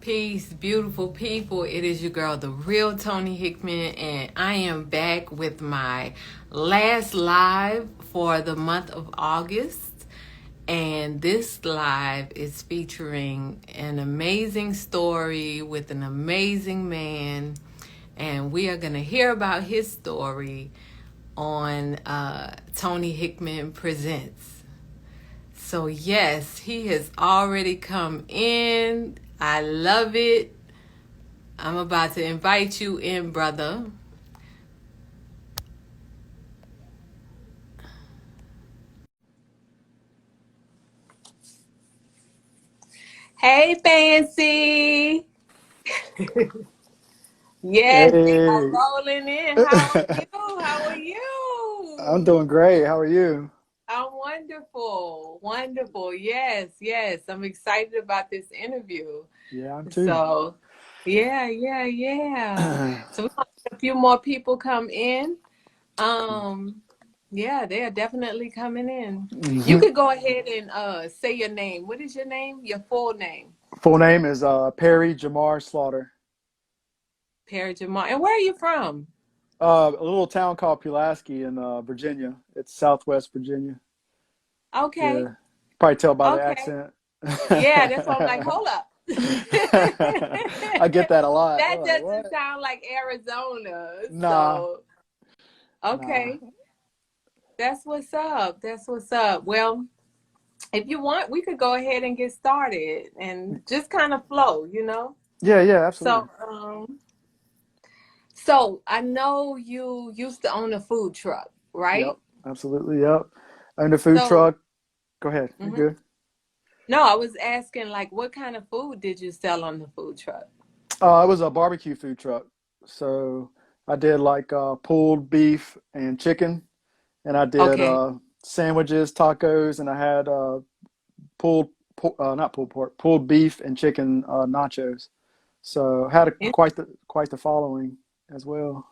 Peace, beautiful people. It is your girl, the real Toni Hickman, and I am back with my last live for the month of August. And this live is featuring an amazing story with an amazing man. And we are going to hear about his story on Toni Hickman Presents. So yes, he has already come in. I love it. I'm about to invite you in, brother. Hey, Fancy. Yes, we are Hey, rolling in. How are you? How are I'm you? doing great. How are you? I'm wonderful. Wonderful. Yes, yes. I'm excited about this interview. Yeah, I'm too. So, yeah. So we want a few more people come in. Um, yeah, they are definitely coming in. You Mhm. could go ahead and say your name. What is your name? Your full name. Full name is Perry Jamar Slaughter. Perry Jamal. And where are you from? A little town called Pulaski in Virginia. It's Southwest Virginia. Okay. Yeah, probably tell by the Okay. accent. Yeah, that's why I'm like, hold up. I get that a lot. That I'm like, doesn't what? sound like Arizona. Nah, So, nah. okay. That's what's up. That's what's up. Well, if you want, we could go ahead and get started and just kind of flow. Yeah, absolutely. So I know you used to own a food truck, Yep, right? absolutely. Yep. Owned a food So, truck. Go ahead. You're mhm. good. No, I was asking like what kind of food did you sell on the food truck? It was a barbecue food truck. So I did like pulled beef and chicken, and I did Okay. sandwiches, tacos, and I had pulled, not pulled pork, pulled beef and chicken nachos. So had quite the following as well.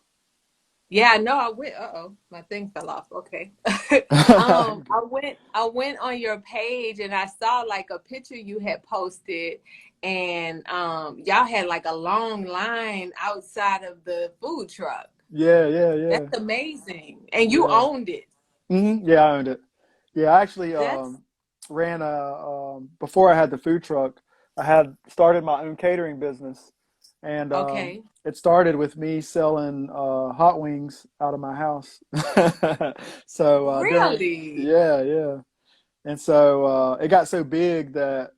Yeah, no, I went. Uh-oh, my thing fell off. Okay. You're good. I went on your page and I saw like a picture you had posted and y'all had like a long line outside of the food truck. Yeah, That's amazing. And you yeah. owned it. Yeah, I owned it. Yeah, I actually That's ran before I had the food truck, I had started my own catering business, and okay. it started with me selling hot wings out of my house. So during Really? yeah, and so it got so big that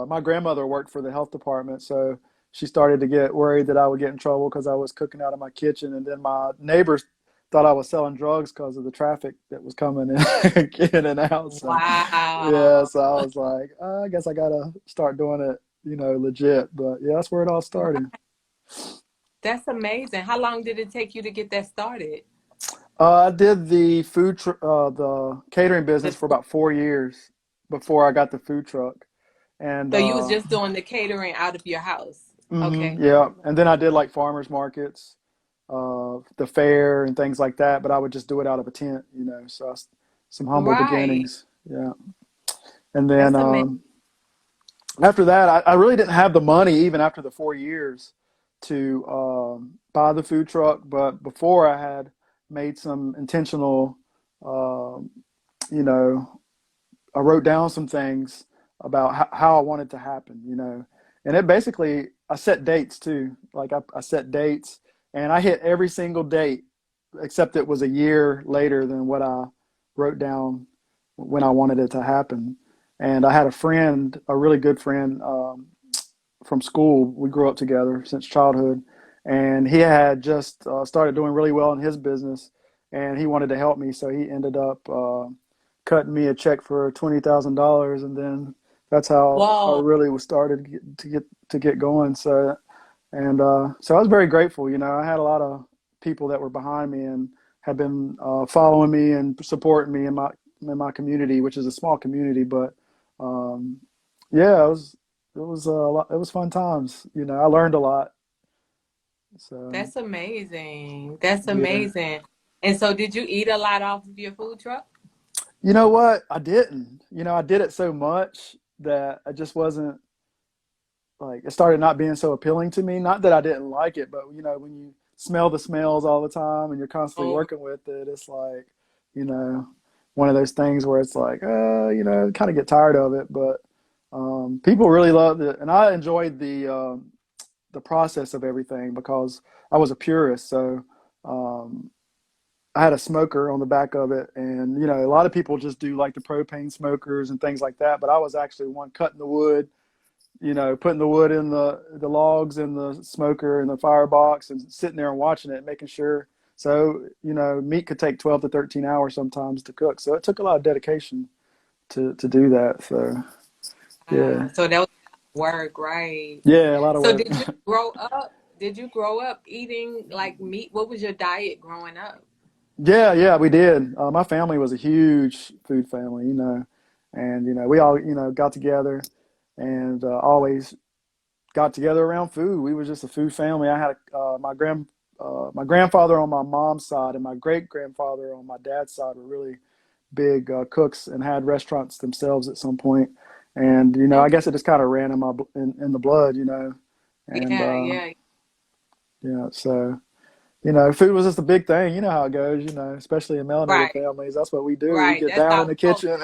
my grandmother worked for the health department, so she started to get worried that I would get in trouble because I was cooking out of my kitchen, and then my neighbors thought I was selling drugs because of the traffic that was coming in and out. So yeah, Wow. so I was like, I guess I gotta start doing it, legit. But yeah, that's where it all started. That's amazing. How long did it take you to get that started? I did the catering business The for about 4 years before I got the food truck, and So you was just doing the catering out of your house. Okay. yeah, and then I did like farmers markets, the fair and things like that. But I would just do it out of a tent. So some humble Right. beginnings. Yeah, and then That's amazing. after that, I really didn't have the money even after the 4 years to buy the food truck. But before I had made some intentional, um, you know, I wrote down some things about how I wanted to happen. And it basically, I set dates too. Like I set dates and I hit every single date, except it was a year later than what I wrote down when I wanted it to happen. And I had a friend, a really good friend from school. We grew up together since childhood. And he had just started doing really well in his business and he wanted to help me. So he ended up cutting me a check for $20,000, and then that's how I Whoa. really was started to get going. So I was very grateful. I had a lot of people that were behind me and had been following me and supporting me in my community, which is a small community, but um, yeah, it was a lot, it was fun times. I learned a lot. So That's amazing. That's yeah. amazing. And so did you eat a lot off of your food truck? You know what? I didn't. I did it so much that I just wasn't like, it started not being so appealing to me. Not that I didn't like it, but, when you smell the smells all the time and you're constantly Oh, working with it, it's like, you know, one of those things where it's like, kind of get tired of it. But people really loved it, and I enjoyed the process of everything because I was a purist. So um, I had a smoker on the back of it, and a lot of people just do like the propane smokers and things like that. But I was actually one cutting the wood, putting the wood in the logs in the smoker in the firebox and sitting there and watching it, making sure. So, meat could take 12 to 13 hours sometimes to cook. So it took a lot of dedication to do that. So, yeah. so that was work, right? Yeah, a lot of So work. did you grow up eating like meat? What was your diet growing up? Yeah, we did. My family was a huge food family, and, we all, got together and always got together around food. We were just a food family. I had my grandfather on my mom's side and my great grandfather on my dad's side were really big cooks and had restaurants themselves at some point. And I Okay. guess it just kind of ran in the blood, and Yeah, yeah. yeah. So food was just a big thing. You know how it goes. Especially in melanated Right, families. That's what we do. We right. get That's down in our the culture. kitchen.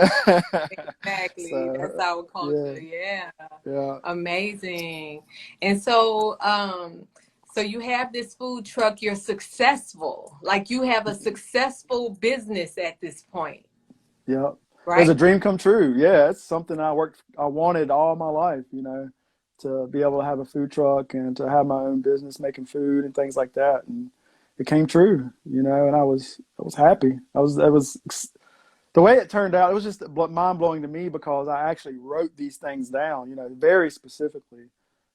Exactly. That's So our yeah, culture. Yeah. yeah. Amazing. And so you have this food truck, you're successful. Like you have a successful business at this point, Yeah, it was right? a dream come true. Yeah, it's something I wanted all my life, to be able to have a food truck and to have my own business making food and things like that. And it came true, and I was happy. It was the way it turned out. It was just mind blowing to me because I actually wrote these things down, very specifically,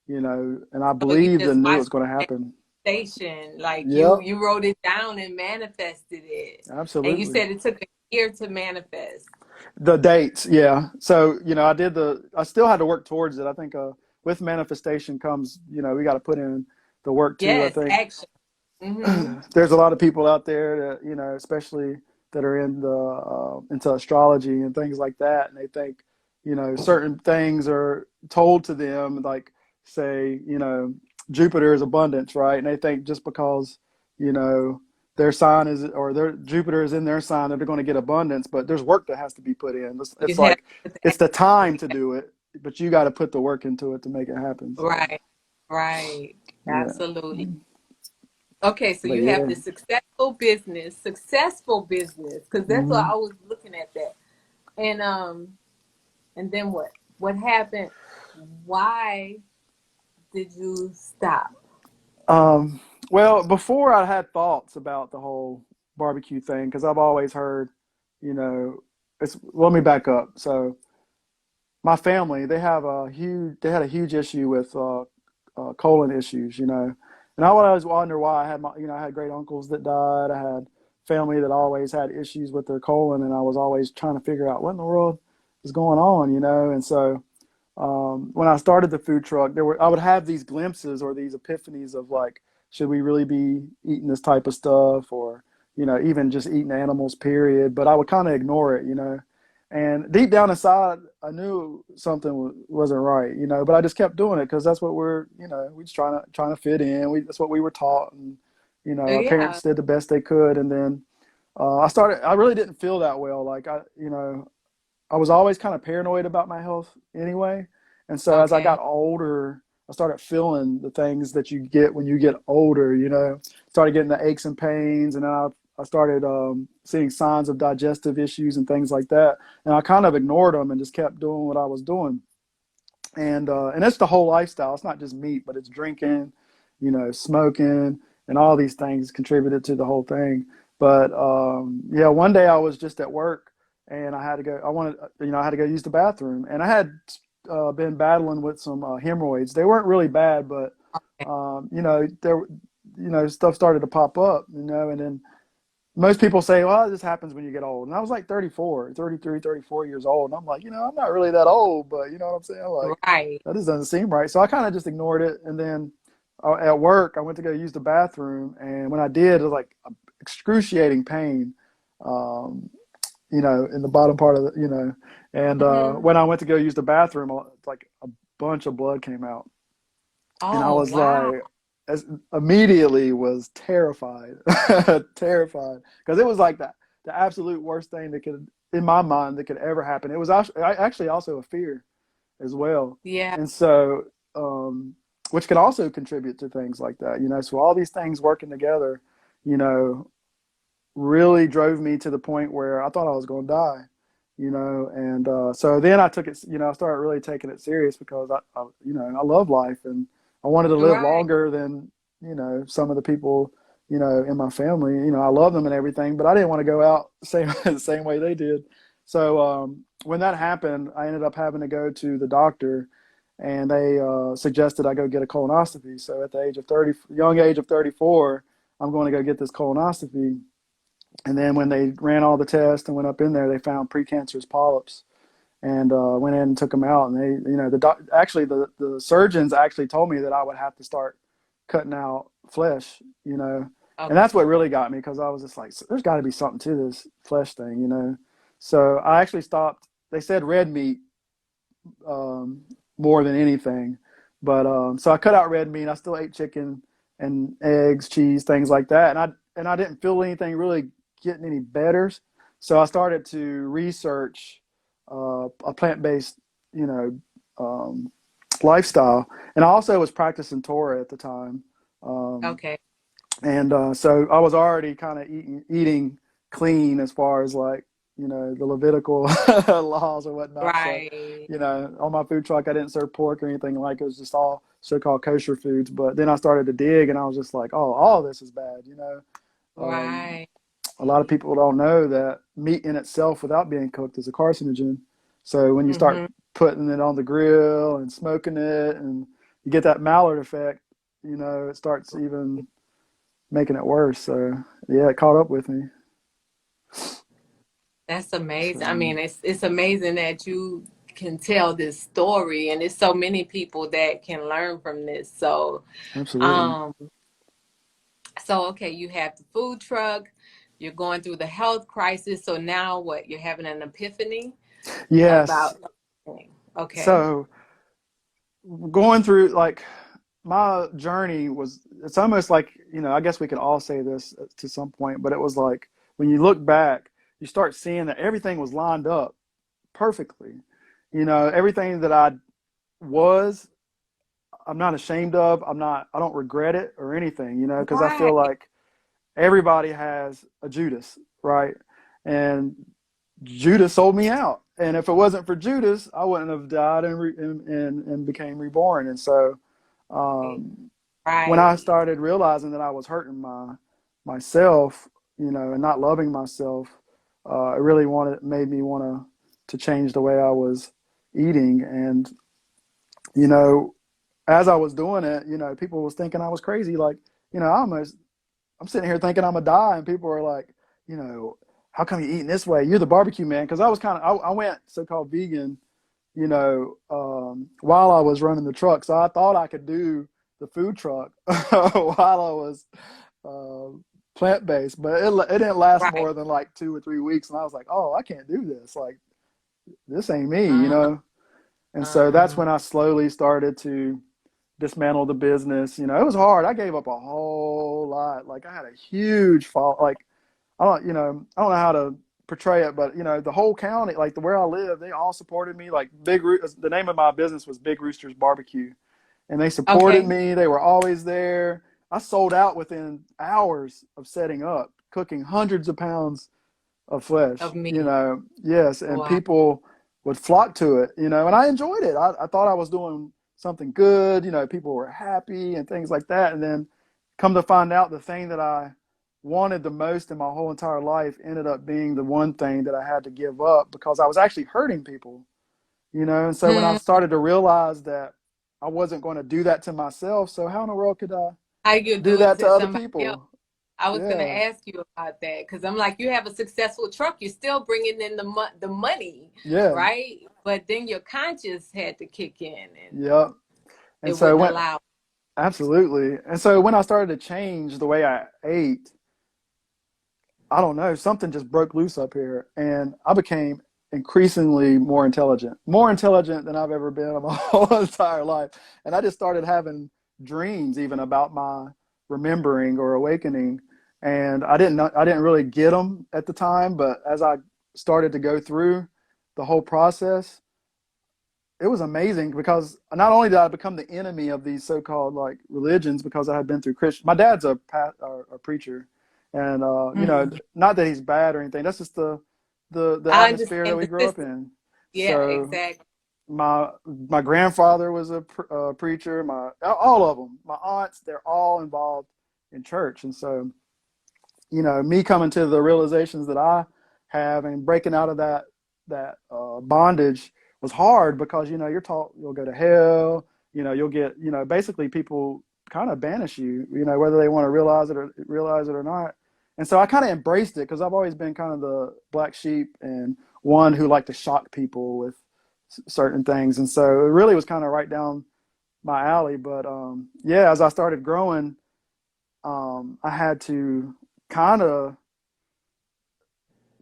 and I So you believed just and knew it watched was going to happen. manifestation, like you Yep, you wrote it down and manifested it. And you absolutely. said it took a year to manifest. The dates, yeah. So, I still had to work towards it. I think with manifestation comes, we got to put in the work too. I Yes, think action. Mm-hmm. there's a lot of people out there that, especially that are into astrology and things like that. And they think, certain things are told to them, like, say, Jupiter is abundance, right? And they think just because, you know, their sign is, or their Jupiter is in their sign, that they're going to get abundance, but there's work that has to be put in. It's You have like, to put the it's the time action to do it, but you got to put the work into it to make it happen. So, together. Right, right. yeah. Absolutely. Okay, so But you have yeah. the successful business, because that's what Mm-hmm. I was looking at that. And then what? What happened? Why did you stop? Um, well, before I had thoughts about the whole barbecue thing, because I've always heard, let me back up. So my family, they had a huge issue with colon issues, and I would always wonder why. I had great uncles that died. I had family that always had issues with their colon, and I was always trying to figure out what in the world is going on, and so when I started the food truck, I would have these glimpses or these epiphanies of like, should we really be eating this type of stuff, or even just eating animals, period. But I would kind of ignore it, and deep down inside, I knew something wasn't right, But I just kept doing it because that's what we just trying to fit in. That's what we were taught, and our Yeah. parents did the best they could, and then I started. I really didn't feel that well. Like I was always kind of paranoid about my health anyway. And so as I got Okay. older, I started feeling the things that you get when you get older, started getting the aches and pains. And then I started seeing signs of digestive issues and things like that. And I kind of ignored them and just kept doing what I was doing. And it's the whole lifestyle. It's not just meat, but it's drinking, smoking, and all these things contributed to the whole thing. But yeah, one day I was just at work and I had to go. I had to go use the bathroom, and I had been battling with some hemorrhoids. They weren't really bad, but Okay. there, stuff started to pop up, and then most people say, well, this happens when you get old. And I was like 34, 33, 34 years old. And I'm like, I'm not really that old, but you know what I'm saying? Like, Right. that just doesn't seem right. So I kind of just ignored it. And then at work, I went to go use the bathroom. And when I did, it was like excruciating pain, um, in the bottom part of and Hmm. when I went to go use the bathroom, like a bunch of blood came out. And I Oh, was wow. like, immediately was terrified, terrified, because it was like the absolute worst thing that could, in my mind, that could ever happen. It was actually also a fear as well. Yeah. And so, which could also contribute to things like that, so all these things working together, you know, really drove me to the point where I thought I was going to die, and so then I took it, I started really taking it serious because I love life and I wanted to live Right. longer than, some of the people, in my family. I love them and everything, but I didn't want to go out the same way they did. So when that happened, I ended up having to go to the doctor, and they suggested I go get a colonoscopy. So at the young age of 34, I'm going to go get this colonoscopy. And then when they ran all the tests and went up in there, they found precancerous polyps, and went in and took them out. And they, the surgeons actually told me that I would have to start cutting out flesh, and that's what really got me, because I was just like, there's got to be something to this flesh thing. So I actually stopped. They said red meat more than anything, but so I cut out red meat. I still ate chicken and eggs, cheese, things like that, and I didn't feel anything really getting any better. So I started to research a plant-based, lifestyle, and I also was practicing Torah at the time. Um, Okay. and so I was already kind of eating clean as far as like, the Levitical laws or whatnot. So, Right. on my food truck, I didn't serve pork or anything. Like, it was just all so-called kosher foods. But then I started to dig, and I was just like, oh, all this is bad. Um, Right. a lot of people don't know that meat in itself without being cooked is a carcinogen. So when you start Mm-hmm. putting it on the grill and smoking it, and you get that Mallard effect, it starts even making it worse. So yeah, it caught up with me. That's amazing. I So mean, it's amazing that you can tell this story, and there's so many people that can learn from this. So, absolutely. um, so okay, you have the food truck, you're going through the health crisis. So now what? You're having an epiphany Yes. about, okay. So going through, like, my journey was, it's almost like, I guess we could all say this to some point, but it was like when you look back, you start seeing that everything was lined up perfectly. Everything that was, I'm not ashamed of. I don't regret it or anything, because I feel Right. like everybody has a Judas, right? And Judas sold me out. And if it wasn't for Judas, I wouldn't have died and became reborn. And so, when I Right. started realizing that I was hurting myself, and not loving myself, it really made me want to change the way I was eating. And, you know, as I was doing it, people was thinking I was crazy. Like, I'm sitting here thinking I'm gonna die, and people are like, how come you eating this way? You're the barbecue man. Because I was I went so-called vegan, while I was running the truck. So I thought I could do the food truck while I was uh, plant-based, but it didn't last Right. more than like 2 or 3 weeks, and I was like, oh, I can't do this. Like, this ain't me. Uh, And so that's uh, when I slowly started to dismantle the business. It was hard. I gave up a whole lot. Like, I had a huge fall. Like, I don't know how to portray it, but the whole county, like where I live, they all supported me. Like, the name of my business was Big Roosters BBQ, and they supported okay. me. They were always there. I sold out within hours of setting up, cooking hundreds of pounds of Of flesh. me. Yes, and Wow. people would flock to it. And I enjoyed it. I thought I was doing something good. People were happy and things like that. And then come to find out, the thing that I wanted the most in my whole entire life ended up being the one thing that I had to give up, because I was actually hurting people. And so when I Hmm. started to realize that I wasn't going to do that to myself, so how in the world could I How you do do it that to to other somebody else? people? I was gonna Yeah, ask you about that because I'm like, you have a successful truck, you're still bringing in the money, yeah, right? But then your conscience had to kick in, and yeah. And it so wouldn't when allow. Absolutely. And so when I started to change the way I ate, I don't know, something just broke loose up here, and I became increasingly more intelligent than I've ever been in my whole entire life. And I just started having dreams even about my remembering or awakening, and I didn't really get them at the time, but as I started to go through the whole process, it was amazing because not only did I become the enemy of these so-called like religions because I had been through Christian. My dad's a preacher, and you know, Mm. not that he's bad or anything. That's just the I atmosphere that understand we the grew up system. in. Yeah, So exactly. my grandfather was a preacher. My all of them, my aunts, they're all involved in church, and so you know, me coming to the realizations that I have and breaking out of that bondage was hard because you know you're taught you'll go to hell. You know, you'll get, you know, basically people kind of banish you. You know, whether they want to realize it or not. And so I kind of embraced it because I've always been kind of the black sheep and one who liked to shock people with certain things. And so it really was kind of right down my alley. But yeah, as I started growing, I had to kind of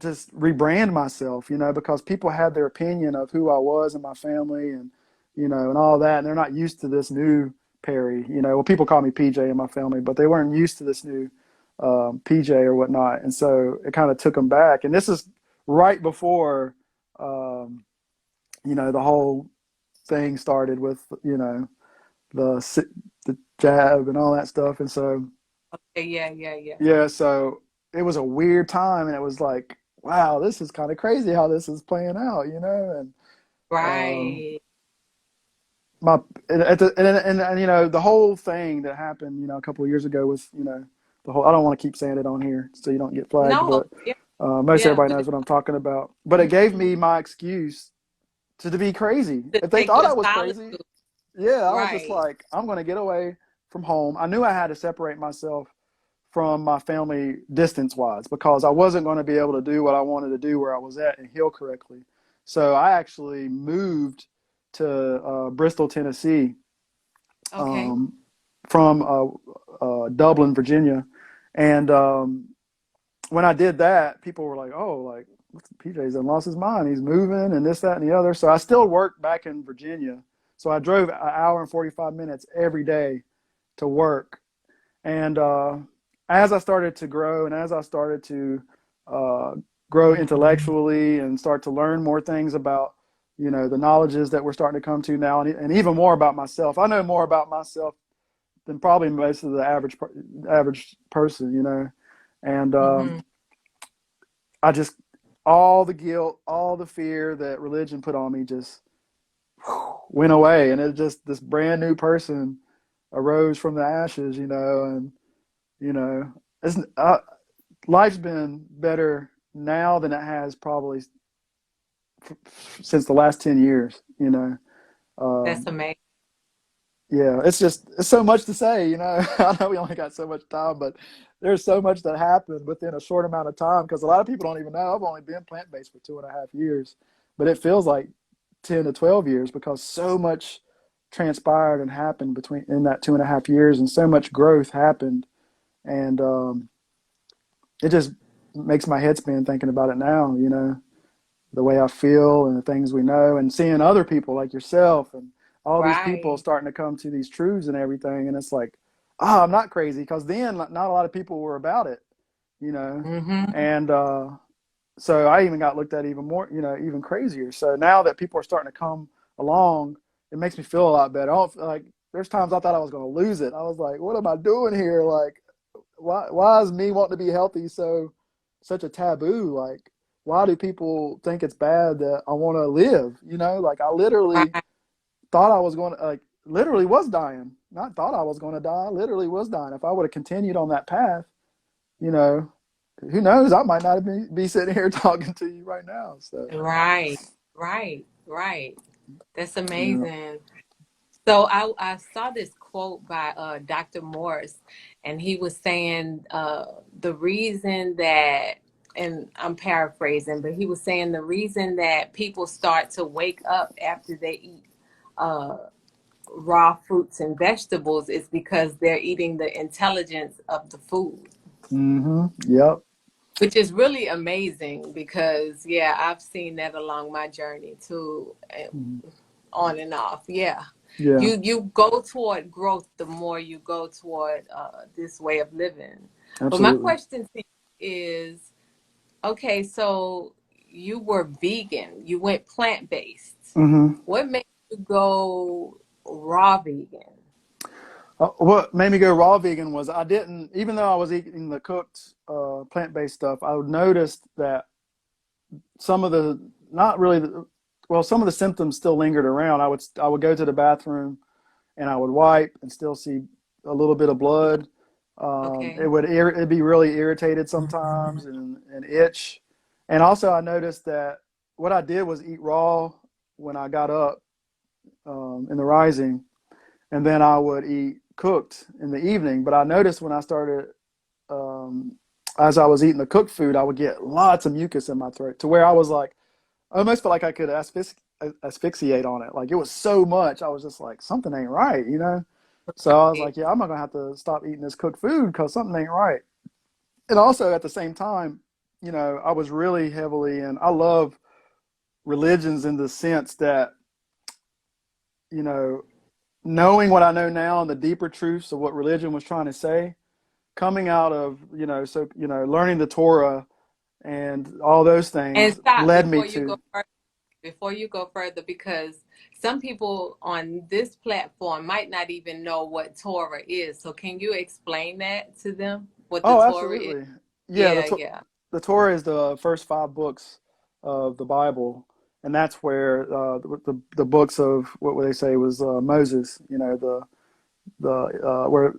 just rebrand myself, you know, because people had their opinion of who I was and my family and, you know, and all that. And they're not used to this new Perry, you know, well, people call me PJ in my family, but they weren't used to this new PJ or whatnot. And so it kind of took them back. And this is right before, um, you know, the whole thing started with, you know, the jab and all that stuff. And so, Yeah, yeah, yeah. yeah, so it was a weird time, and it was like, wow, this is kind of crazy how this is playing out, you know. And um, Right. my and you know the whole thing that happened, you know, a couple of years ago was, you know, the whole. I don't want to keep saying it on here so you don't get flagged, No, but yeah, most yeah, everybody but knows what I'm talking about. But it gave mhm, me my excuse to be crazy. to If they take thought your I was solitude. crazy, yeah, I was just Right. like, I'm going to get away from home. I knew I had to separate myself from my family distance wise because I wasn't going to be able to do what I wanted to do where I was at and heal correctly. So I actually moved to Bristol, Tennessee, Okay. um, from Dublin, Virginia. And when I did that, people were like, "Oh, like PJ's done lost his mind. He's moving and this, that, and the other." So I still worked back in Virginia. So I drove an hour and 45 minutes every day to work. And as I started to grow and as I started to uh, grow Mhm. intellectually and start to learn more things about, you know, the knowledges that we're starting to come to now, and even more about myself. I know more about myself than probably most of the average person, you know. And Mhm. I just all the guilt, all the fear that religion put on me just went away, and it just this brand new person arose from the ashes, you know. And you know, it's life's been better now than it has probably since the last 10 years, you know. That's um, amazing. yeah, it's so much to say, you know. I know we only got so much time, but there's so much that happened within a short amount of time because a lot of people don't even know I've only been plant-based for 2.5 years, but it feels like 10 to 12 years because so much transpired and happened between in that 2.5 years, and so much growth happened. And it just makes my head spin thinking about it now, you know, the way I feel and the things we know, and seeing other people like yourself and all these people Right. starting to come to these truths and everything. And it's like, I'm not crazy because then not a lot of people were about it, you know. Mhm. And so I even got looked at even more, you know, even crazier. So now that people are starting to come along, it makes me feel a lot better. I don't like, there's times I thought I was going to lose it. I was like, what am I doing here? Like, why is me wanting to be healthy such a taboo? Like, why do people think it's bad that I want to live? You know, like I literally Right. thought I was going to, like, literally was dying. Not thought I was going to die. Literally was dying. If I would have continued on that path, you know, who knows? I might not be sitting here talking to you right now. So, Right. Right. Right. That's yeah. amazing. So I saw this quote by Dr. Morris, and he was saying the reason that, and I'm paraphrasing, but he was saying the reason that people start to wake up after they eat uh, raw fruits and vegetables is because they're eating the intelligence of the food, Mm-hmm. Yep. which is really amazing because, yeah, I've seen that along my journey too, Mm-hmm. on and off. Yeah. Yeah, you go toward growth the more you go toward this way of living. But my absolutely. question to you is, okay, so you were vegan, you went plant-based. Hmm. What made you go raw vegan? What made me go raw vegan was I didn't, even though I was eating the cooked plant-based stuff, I noticed that some of the, not really, well, some of the symptoms still lingered around. I would go to the bathroom and I would wipe and still see a little bit of blood. Okay. It'd be really irritated sometimes and itch. And also I noticed that what I did was eat raw when I got up in the rising, and then I would eat cooked in the evening. But I noticed when I started, um, as I was eating the cooked food, I would get lots of mucus in my throat to where I was like, I almost felt like I could asphyxiate on it. Like it was so much. I was just like, something ain't right, you know? So I was like, yeah, I'm not going to have to stop eating this cooked food because something ain't right. And also at the same time, I was really heavily in, I love religions in the sense that, you know, knowing what I know now and the deeper truths of what religion was trying to say, coming out of, learning the Torah and all those And things stop led me to, before you go further, because some people on this platform might not even know what Torah is. So can you explain that to them? What the oh, Torah is? absolutely. Yeah, Yeah, yeah. the Torah is the first five books of the Bible, and that's where the books of what would they say was Moses. Where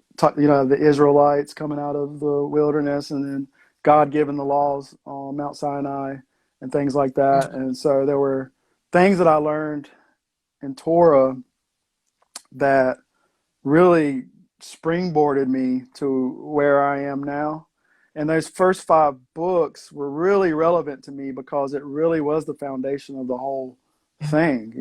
the Israelites coming out of the wilderness, and then God giving the laws on Mount Sinai and things like that. Mhm. And so there were things that I learned in Torah that really springboarded me to where I am now. And those first five books were really relevant to me because it really was the foundation of the whole thing.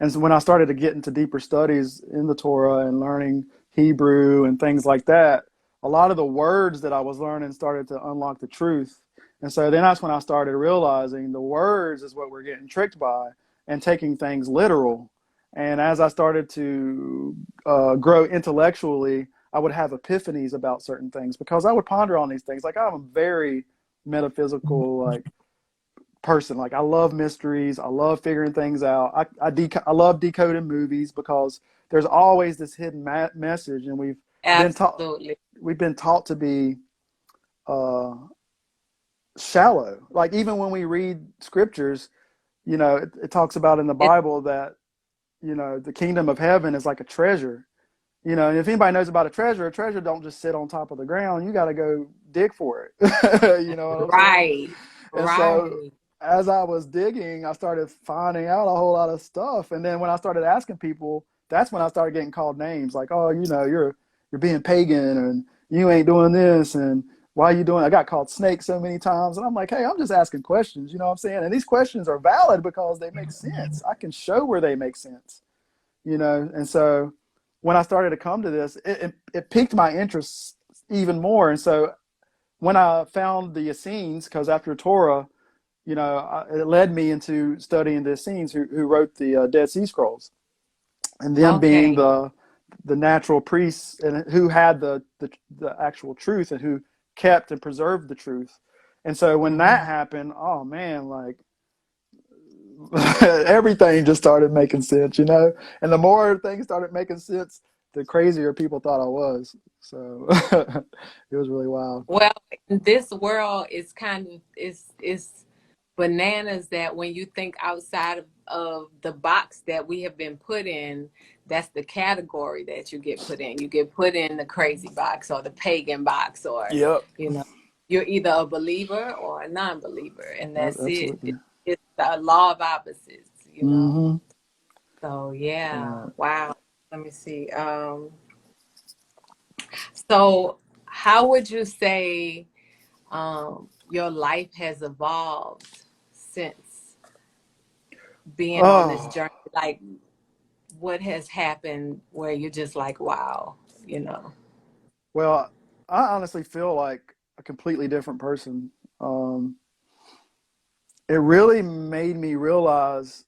And so when I started to get into deeper studies in the Torah and learning Hebrew and things like that, a lot of the words that I was learning started to unlock the truth. And so then that's when I started realizing the words is what we're getting tricked by and taking things literal. And as I started to grow intellectually, I would have epiphanies about certain things because I would ponder on these things. Like I'm a very metaphysical person. Like I love mysteries. I love figuring things out. I love decoding movies because there's always this hidden message, and been taught Absolutely. we've been taught to be uh, shallow. Like even when we read scriptures, it talks about in the It, Bible that the kingdom of heaven is like a treasure. And if anybody knows about a treasure don't just sit on top of the ground. You got to go dig for it. You know what I'm saying? right. And so Right. as I was digging, I started finding out a whole lot of stuff. And then when I started asking people, that's when I started getting called names like, oh, you're being pagan and you ain't doing this and why are you doing? I got called snake so many times, and I'm like, hey, I'm just asking questions. You know what I'm saying? And these questions are valid because they make sense. I can show where they make sense. And so when I started to come to this, it piqued my interest even more. And so when I found the Essenes, because after Torah, it led me into studying the Essenes who wrote the Dead Sea Scrolls, and them being Okay. the natural priests and who had the actual truth and who kept and preserved the truth. And so when that Hmm. happened, oh man, like everything just started making sense. And the more things started making sense, the crazier people thought I was. So it was really wild. Well, this world is kind of is bananas that when you think outside of the box that we have been put in, that's the category that you get put in. You get put in the crazy box or the pagan box, or Yep. you know, you're either a believer or a non-believer, and that's it. Absolutely. It's the law of opposites. Mm-hmm. So yeah, Right. wow. Let me see. So how would you say your life has evolved since being on this Oh, journey? Like, what has happened where you're just like, wow, you know? well, I honestly feel like a completely different person. It really made me realize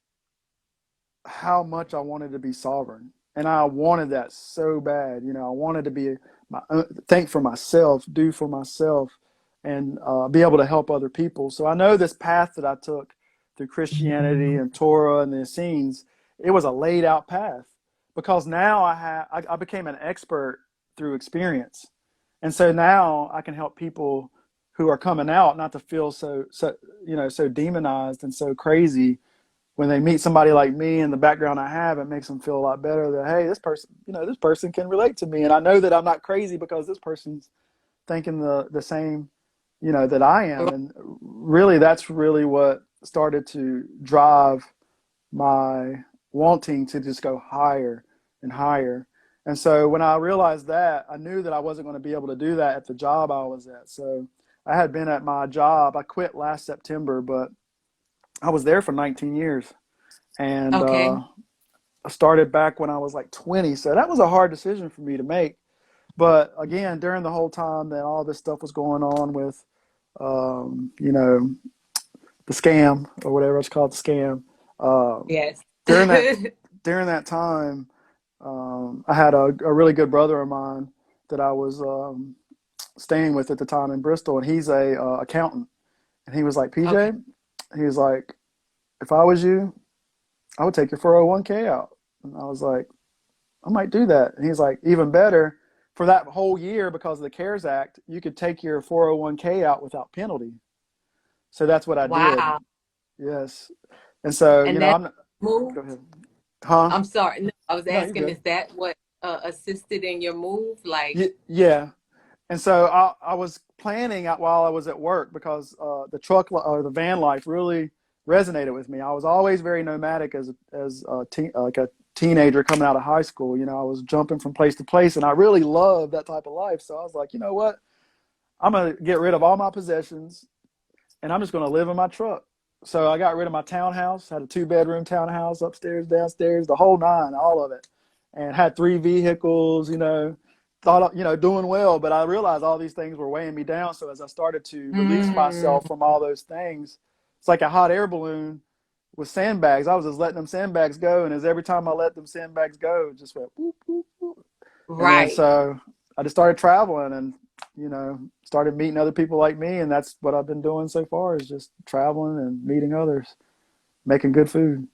how much I wanted to be sovereign. And I wanted that so bad. You know, I wanted to be think for myself, do for myself, and be able to help other people. So I know this path that I took through Christianity and Torah and the Essenes, it was a laid out path, because now I became an expert through experience. And so now I can help people who are coming out not to feel so so demonized and so crazy. When they meet somebody like me and the background I have, it makes them feel a lot better that, hey, this person can relate to me. And I know that I'm not crazy because this person's thinking the same, that I am. And really, that's really what started to drive my wanting to just go higher and higher. And so when I realized that, I knew that I wasn't going to be able to do that at the job I was at. So I had been at my job. I quit last September, but I was there for 19 years. And Okay. I started back when I was like 20. So that was a hard decision for me to make. But again, during the whole time that all this stuff was going on with, the scam or whatever it's called, the scam, Yes. during that during that time, I had a really good brother of mine that I was staying with at the time in Bristol, and he's a accountant. And he was like, Okay. PJ, he was like, if I was you, I would take your 401k out. And I was like, I might do that. And he's like, even better, for that whole year, because of the CARES Act, you could take your 401k out without penalty. So that's what I did. Wow. Yes. And so, And that go moved? ahead. Huh? I'm sorry. No, I was No, you're asking, good. is that what assisted in your move? Like, Yeah. And so I was planning out while I was at work, because the truck or the van life really resonated with me. I was always very nomadic as like a teenager coming out of high school. I was jumping from place to place, and I really loved that type of life. So I was like, you know what? I'm going to get rid of all my possessions, and I'm just going to live in my truck. So I got rid of my townhouse, had a 2-bedroom townhouse, upstairs, downstairs, the whole nine, all of it, and had 3 vehicles, thought, doing well. But I realized all these things were weighing me down. So as I started to release mm, myself from all those things, it's like a hot air balloon with sandbags. I was just letting them sandbags go. And as every time I let them sandbags go, it just went whoop, whoop, whoop. And then right. so I just started traveling and, started meeting other people like me. And that's what I've been doing so far, is just traveling and meeting others, making good food,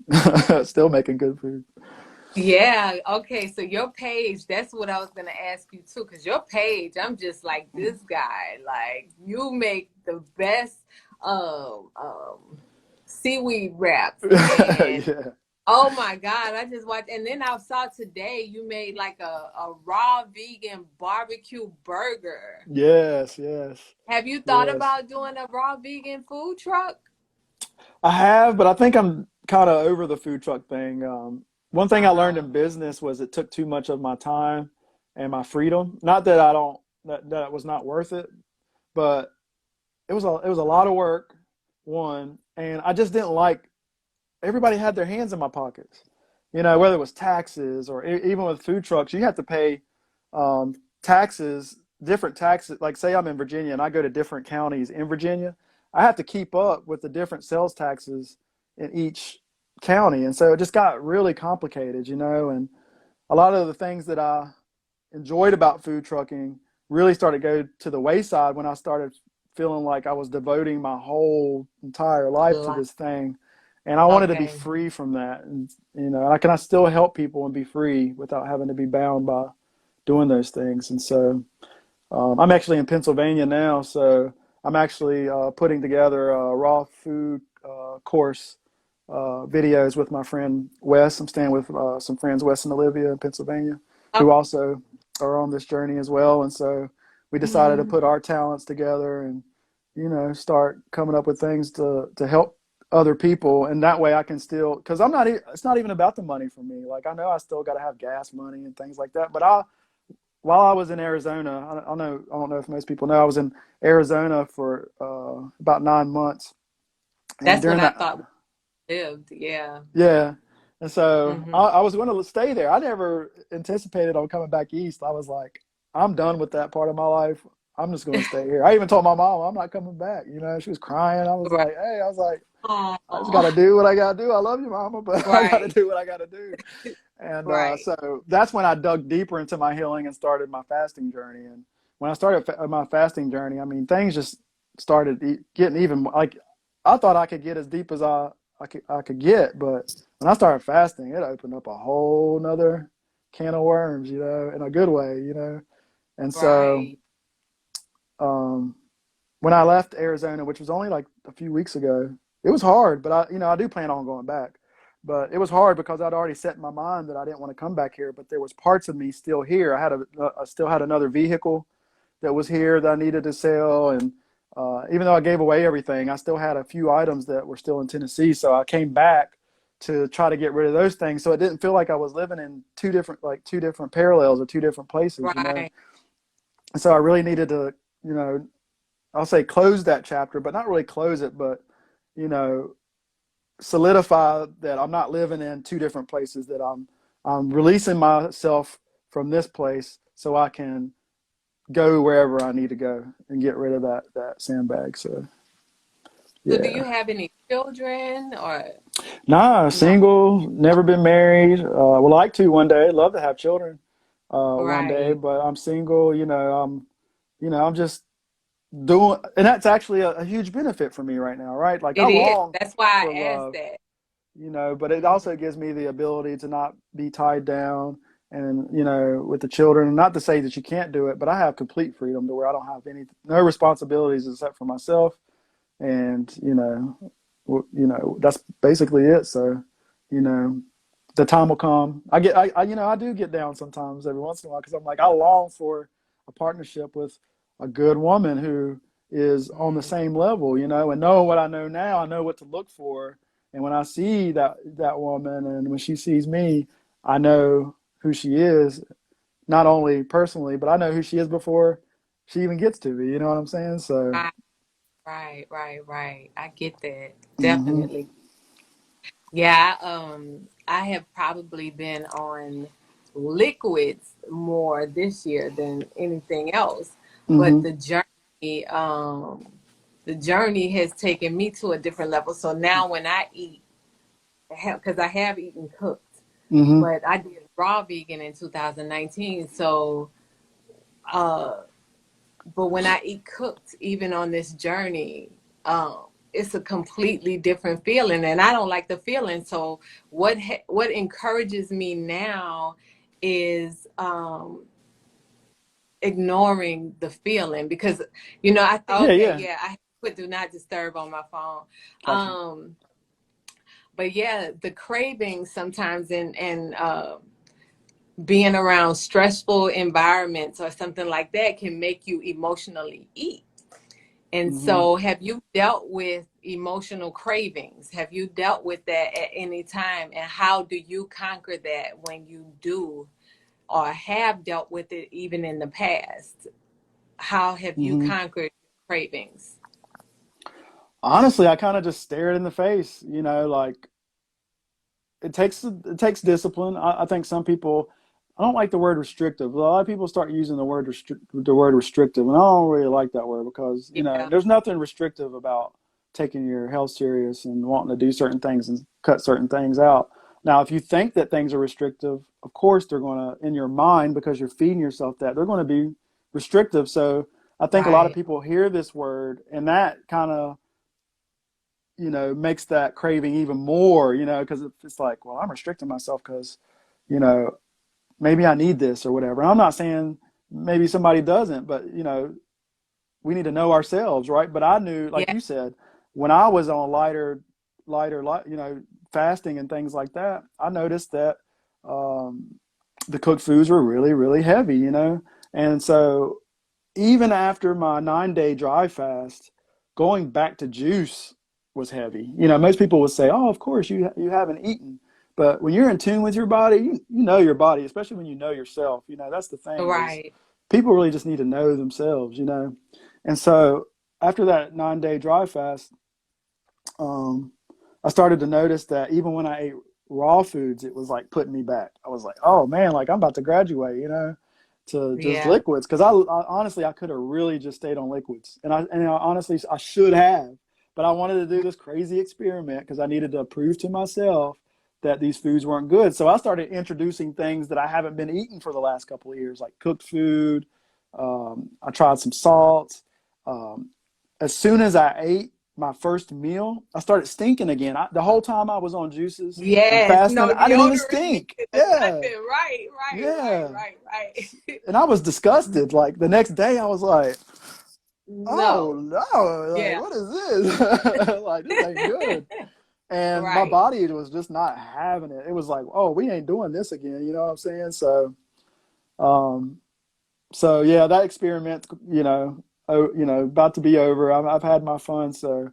still making good food. Yeah. Okay. So your page, that's what I was going to ask you too. Because your page, I'm just like this guy. Like, you make the best seaweed wraps. And Yeah. oh my God, I just watched. And then I saw today you made like a raw vegan barbecue burger. Yes, yes, Have you thought yes. about doing a raw vegan food truck? I have, but I think I'm kind of over the food truck thing. One thing I learned Uh-huh. in business was it took too much of my time and my freedom. Not that I don't that it was not worth it, but it was a lot of work. One, and I just didn't like everybody had their hands in my pockets. Whether it was taxes or even with food trucks, you have to pay taxes, different taxes. Like, say I'm in Virginia and I go to different counties in Virginia, I have to keep up with the different sales taxes in each county. And so it just got really complicated, and a lot of the things that I enjoyed about food trucking really started to go to the wayside when I started feeling like I was devoting my whole entire life to this thing. And I wanted to be Okay. free from that. And, I can I still help people and be free without having to be bound by doing those things. And so I'm actually in Pennsylvania now. So I'm actually putting together a raw food course videos with my friend Wes. I'm staying with some friends, Wes and Olivia in Pennsylvania, who Okay. also are on this journey as well. And so we decided to Mhm. put our talents together and, start coming up with things to help other people. And that way I can still, because it's not even about the money for me. Like, I know I still got to have gas money and things like that. But while I was in Arizona, I don't know if most people know, I was in Arizona for about 9 months. And That's what during I that, thought we lived. Yeah. yeah. And so Hmm. I was going to stay there. I never anticipated on coming back east. I was like, I'm done with that part of my life. I'm just going to stay here. I even told my mom, I'm not coming back. She was crying. I was Right. like, hey, I was like, I just got to do what I got to do. I love you, mama, but I got to Right. do what I got to do. And Right. so that's when I dug deeper into my healing and started my fasting journey. And when I started my fasting journey, I mean, things just started getting even like I thought I could get as deep as I could get. But when I started fasting, it opened up a whole nother can of worms, in a good way, And so Right. um, when I left Arizona, which was only like a few weeks ago, it was hard, but I do plan on going back. But it was hard because I'd already set in my mind that I didn't want to come back here. But there was parts of me still here. I still had another vehicle that was here that I needed to sell, and even though I gave away everything, I still had a few items that were still in Tennessee. So I came back to try to get rid of those things, so it didn't feel like I was living in two different parallels or two different places. Right. And so I really needed to, you know, I'll say close that chapter, but not really close it, but you know, solidify that I'm not living in two different places, that I'm releasing myself from this place so I can go wherever I need to go and get rid of that sandbag. So So do you yeah. have any children or Nah, no? single, never been married. Would like to one day, love to have children one day, Right. but I'm single, I'm just doing, and that's actually a huge benefit for me right now, right? Like I It is. long That's why for I asked love, that. but it Hmm. also gives me the ability to not be tied down and, with the children. Not to say that you can't do it, but I have complete freedom to where I don't have no responsibilities except for myself. And, that's basically it. So, you know, the time will come. I do get down sometimes every once in a while because I'm like, I long for a partnership with a good woman who is on the Hmm. same level, and knowing what I know now, I know what to look for. And when I see that woman and when she sees me, I know who she is, not only personally, but I know who she is before she even gets to me. You know what I'm saying? So, Right. Right. Right. Right. I get that. mm-hmm, Definitely. Yeah. I have probably been on liquids more this year than anything else, but mm-hmm, the journey has taken me to a different level. So now when I eat, because I have eaten cooked, mm-hmm. but I did raw vegan in 2019. So, uh, but when I eat cooked, even on this journey, it's a completely different feeling, and I don't like the feeling. So, what encourages me now is ignoring the feeling because I think Yeah, okay, yeah. yeah, I put do not disturb on my phone. Gotcha. But yeah, the cravings sometimes being around stressful environments or something like that can make you emotionally eat. And Mm-hmm. so, have you dealt with emotional cravings? Have you dealt with that at any time? And how do you conquer that when you do or have dealt with it even in the past? How have you Mm-hmm. conquered cravings? Honestly, I kind of just stare it in the face, like it takes discipline. I think some people, I don't like the word restrictive. A lot of people start using the word restrictive, and I don't really like that word because Yeah, there's nothing restrictive about taking your health serious and wanting to do certain things and cut certain things out. Now, if you think that things are restrictive, of course they're going to, in your mind, because you're feeding yourself that, they're going to be restrictive. So I think a lot of right. people hear this word and that kind of makes that craving even more, because it's like, well, I'm restricting myself because, you know, maybe I need this or whatever. And I'm not saying maybe somebody doesn't, but, we need to know ourselves, right? But I knew, like Yeah, you said, when I was on lighter, fasting and things like that, I noticed that um, the cooked foods were really, really heavy, And so even after my 9-day dry fast, going back to juice was heavy. Most people would say, "Oh, of course you haven't eaten," but when you're in tune with your body, you know your body, especially when you know yourself. That's the thing is right. people really just need to know themselves. And so after that 9-day dry fast, um, I started to notice that even when I ate raw foods, it was like putting me back. I was like, "Oh man, like I'm about to graduate." To just Yeah, liquids because I honestly I could have really just stayed on liquids and I honestly I should have, but I wanted to do this crazy experiment because I needed to prove to myself that these foods weren't good. So I started introducing things that I haven't been eating for the last couple of years, like cooked food. I tried some salts. Um, as soon as I ate my first meal, I started stinking again. The whole time I was on juices and Yes, fasting, no, I didn't even deodorant stink. is Yeah, nothing. Right, right, right, yeah. right, right. And I was disgusted. Like the next day, I was like, "Oh No. no! Like Yeah. what is this? Like this ain't good." And my Right. body was just not having it. It was like, "Oh, we ain't doing this again." You know what I'm saying? Um, so yeah, that experiment, about to be over. I've had my fun, so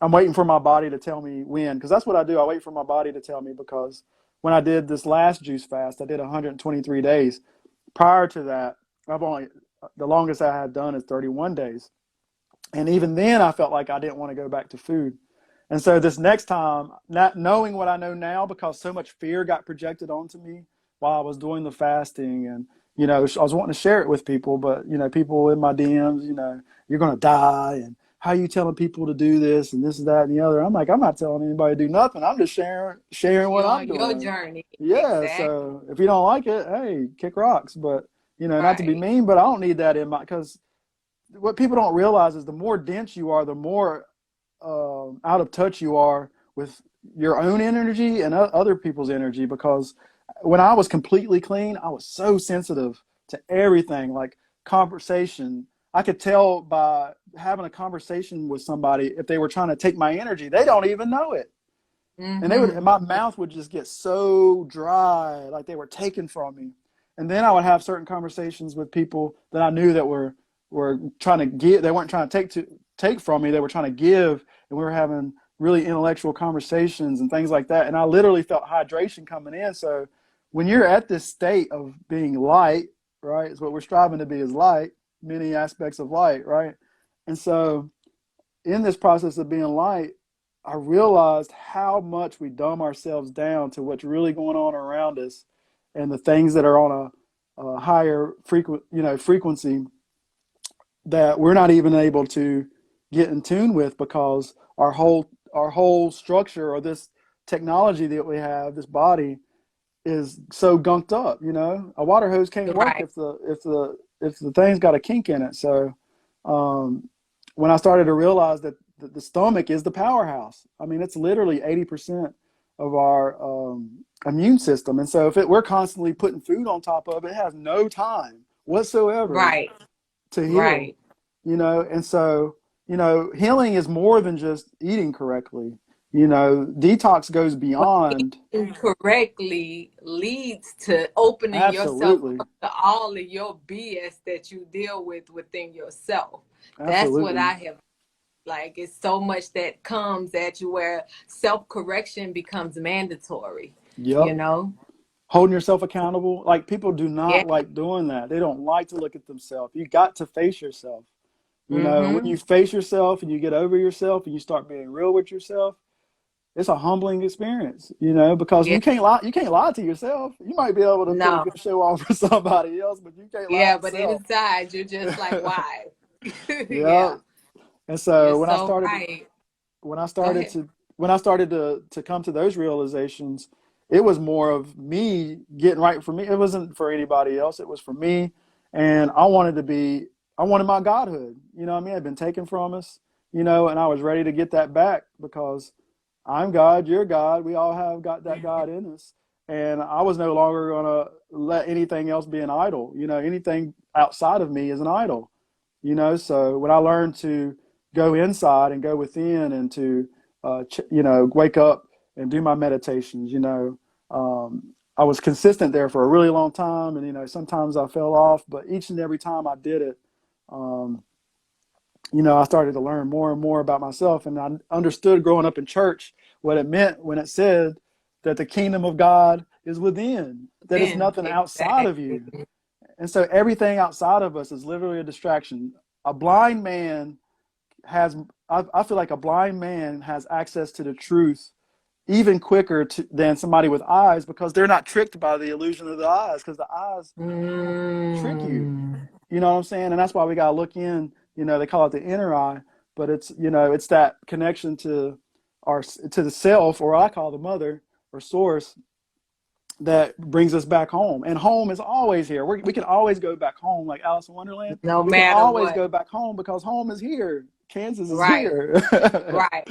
I'm waiting for my body to tell me when, because that's what I do. I wait for my body to tell me because when I did this last juice fast, I did 123 days. Prior to that, the longest I had done is 31 days, and even then, I felt like I didn't want to go back to food. And so this next time, not knowing what I know now, because so much fear got projected onto me while I was doing the fasting, and I was wanting to share it with people, but people in my DMs, you're gonna die, and how are you telling people to do this and this and that and the other? I'm like, I'm not telling anybody to do nothing. I'm just sharing what You're I'm on your doing. journey. Yeah. Exactly. So if you don't like it, hey, kick rocks. But not to be Right. mean, but I don't need that in my because what people don't realize is the more dense you are, the more out of touch you are with your own energy and other people's energy. Because when I was completely clean, I was so sensitive to everything, like conversation. I could tell by having a conversation with somebody if they were trying to take my energy. They don't even know it. And Mm-hmm. my mouth would just get so dry, like they were taken from me. And then I would have certain conversations with people that I knew that were trying to give. They weren't trying to take from me. They were trying to give, and we were having really intellectual conversations and things like that. And I literally felt hydration coming in. So when you're at this state of being light, right, is what we're striving to be, is light, many aspects of light, right? And so in this process of being light, I realized how much we dumb ourselves down to what's really going on around us, and the things that are on a higher frequency that we're not even able to get in tune with, because our whole structure, or this technology that we have, this body, is so gunked up. A water hose can't work Right. if the thing's got a kink in it. So um, when I started to realize that the stomach is the powerhouse, I mean, it's literally 80% of our immune system. And so if we're constantly putting food on top of it, it has no time whatsoever Right. to heal. Right. And so healing is more than just eating correctly. Detox goes But beyond. eating correctly leads to opening yourself Absolutely. up to all of your BS that you deal with within yourself. That's what Absolutely. I have. Like, it's so much that comes at you where self-correction becomes mandatory, you Yep. know? Holding yourself accountable. Like, people do Yeah. not like doing that. They don't like to look at themselves. You got to face yourself. When Mm-hmm. you face yourself and you get over yourself and you start being real with yourself, it's a humbling experience, because Yeah. you can't lie to yourself. You might be able to put a No. good show on for somebody else, but you can't lie Yeah, to but self. inside you're just like, why? Yeah. Yeah. And You're so so right. when I Go started ahead. to when I started to come to those realizations, it was more of me getting right for me. It wasn't for anybody else. It was for me, and I wanted my godhood. You know what I mean? It had been taken from us, and I was ready to get that back, because I'm God, you're God. We all have got that God in us, and I was no longer gonna let anything else be an idol. Anything outside of me is an idol. So when I learned to go inside and go within, and to wake up and do my meditations, I was consistent there for a really long time. And sometimes I fell off, but each and every time I did it, um, I started to learn more and more about myself. And I understood growing up in church what it meant when it said that the kingdom of God is within, that it's Then nothing outside of exactly. you. And so everything outside of us is literally a distraction. A blind man has, I feel like a blind man has access to the truth even quicker than somebody with eyes, because they're not tricked by the illusion of the eyes, because the eyes trick you. Mm. You know what I'm saying? And that's why we got to look in, they call it the inner eye, but it's, it's that connection to the self, or I call the mother or source, that brings us back home. And home is always here. We can always go back home, like Alice in Wonderland. No We can matter always what. go back home because home is here. Kansas is Right. here. Right.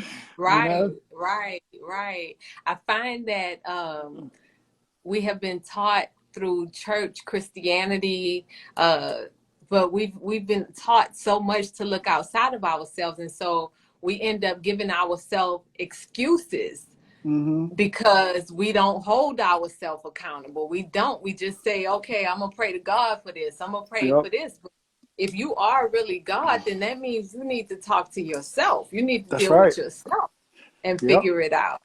you Right. know? Right. Right. I find that we have been taught through church Christianity, but we've been taught so much to look outside of ourselves, and so we end up giving ourselves excuses Mm-hmm. because we don't hold ourselves accountable. We don't. We just say, okay, I'm gonna pray to God for this. I'm gonna pray Yep. for this. But if you are really God, then that means you need to talk to yourself. You need to That's deal right. with yourself and Yep. figure it out.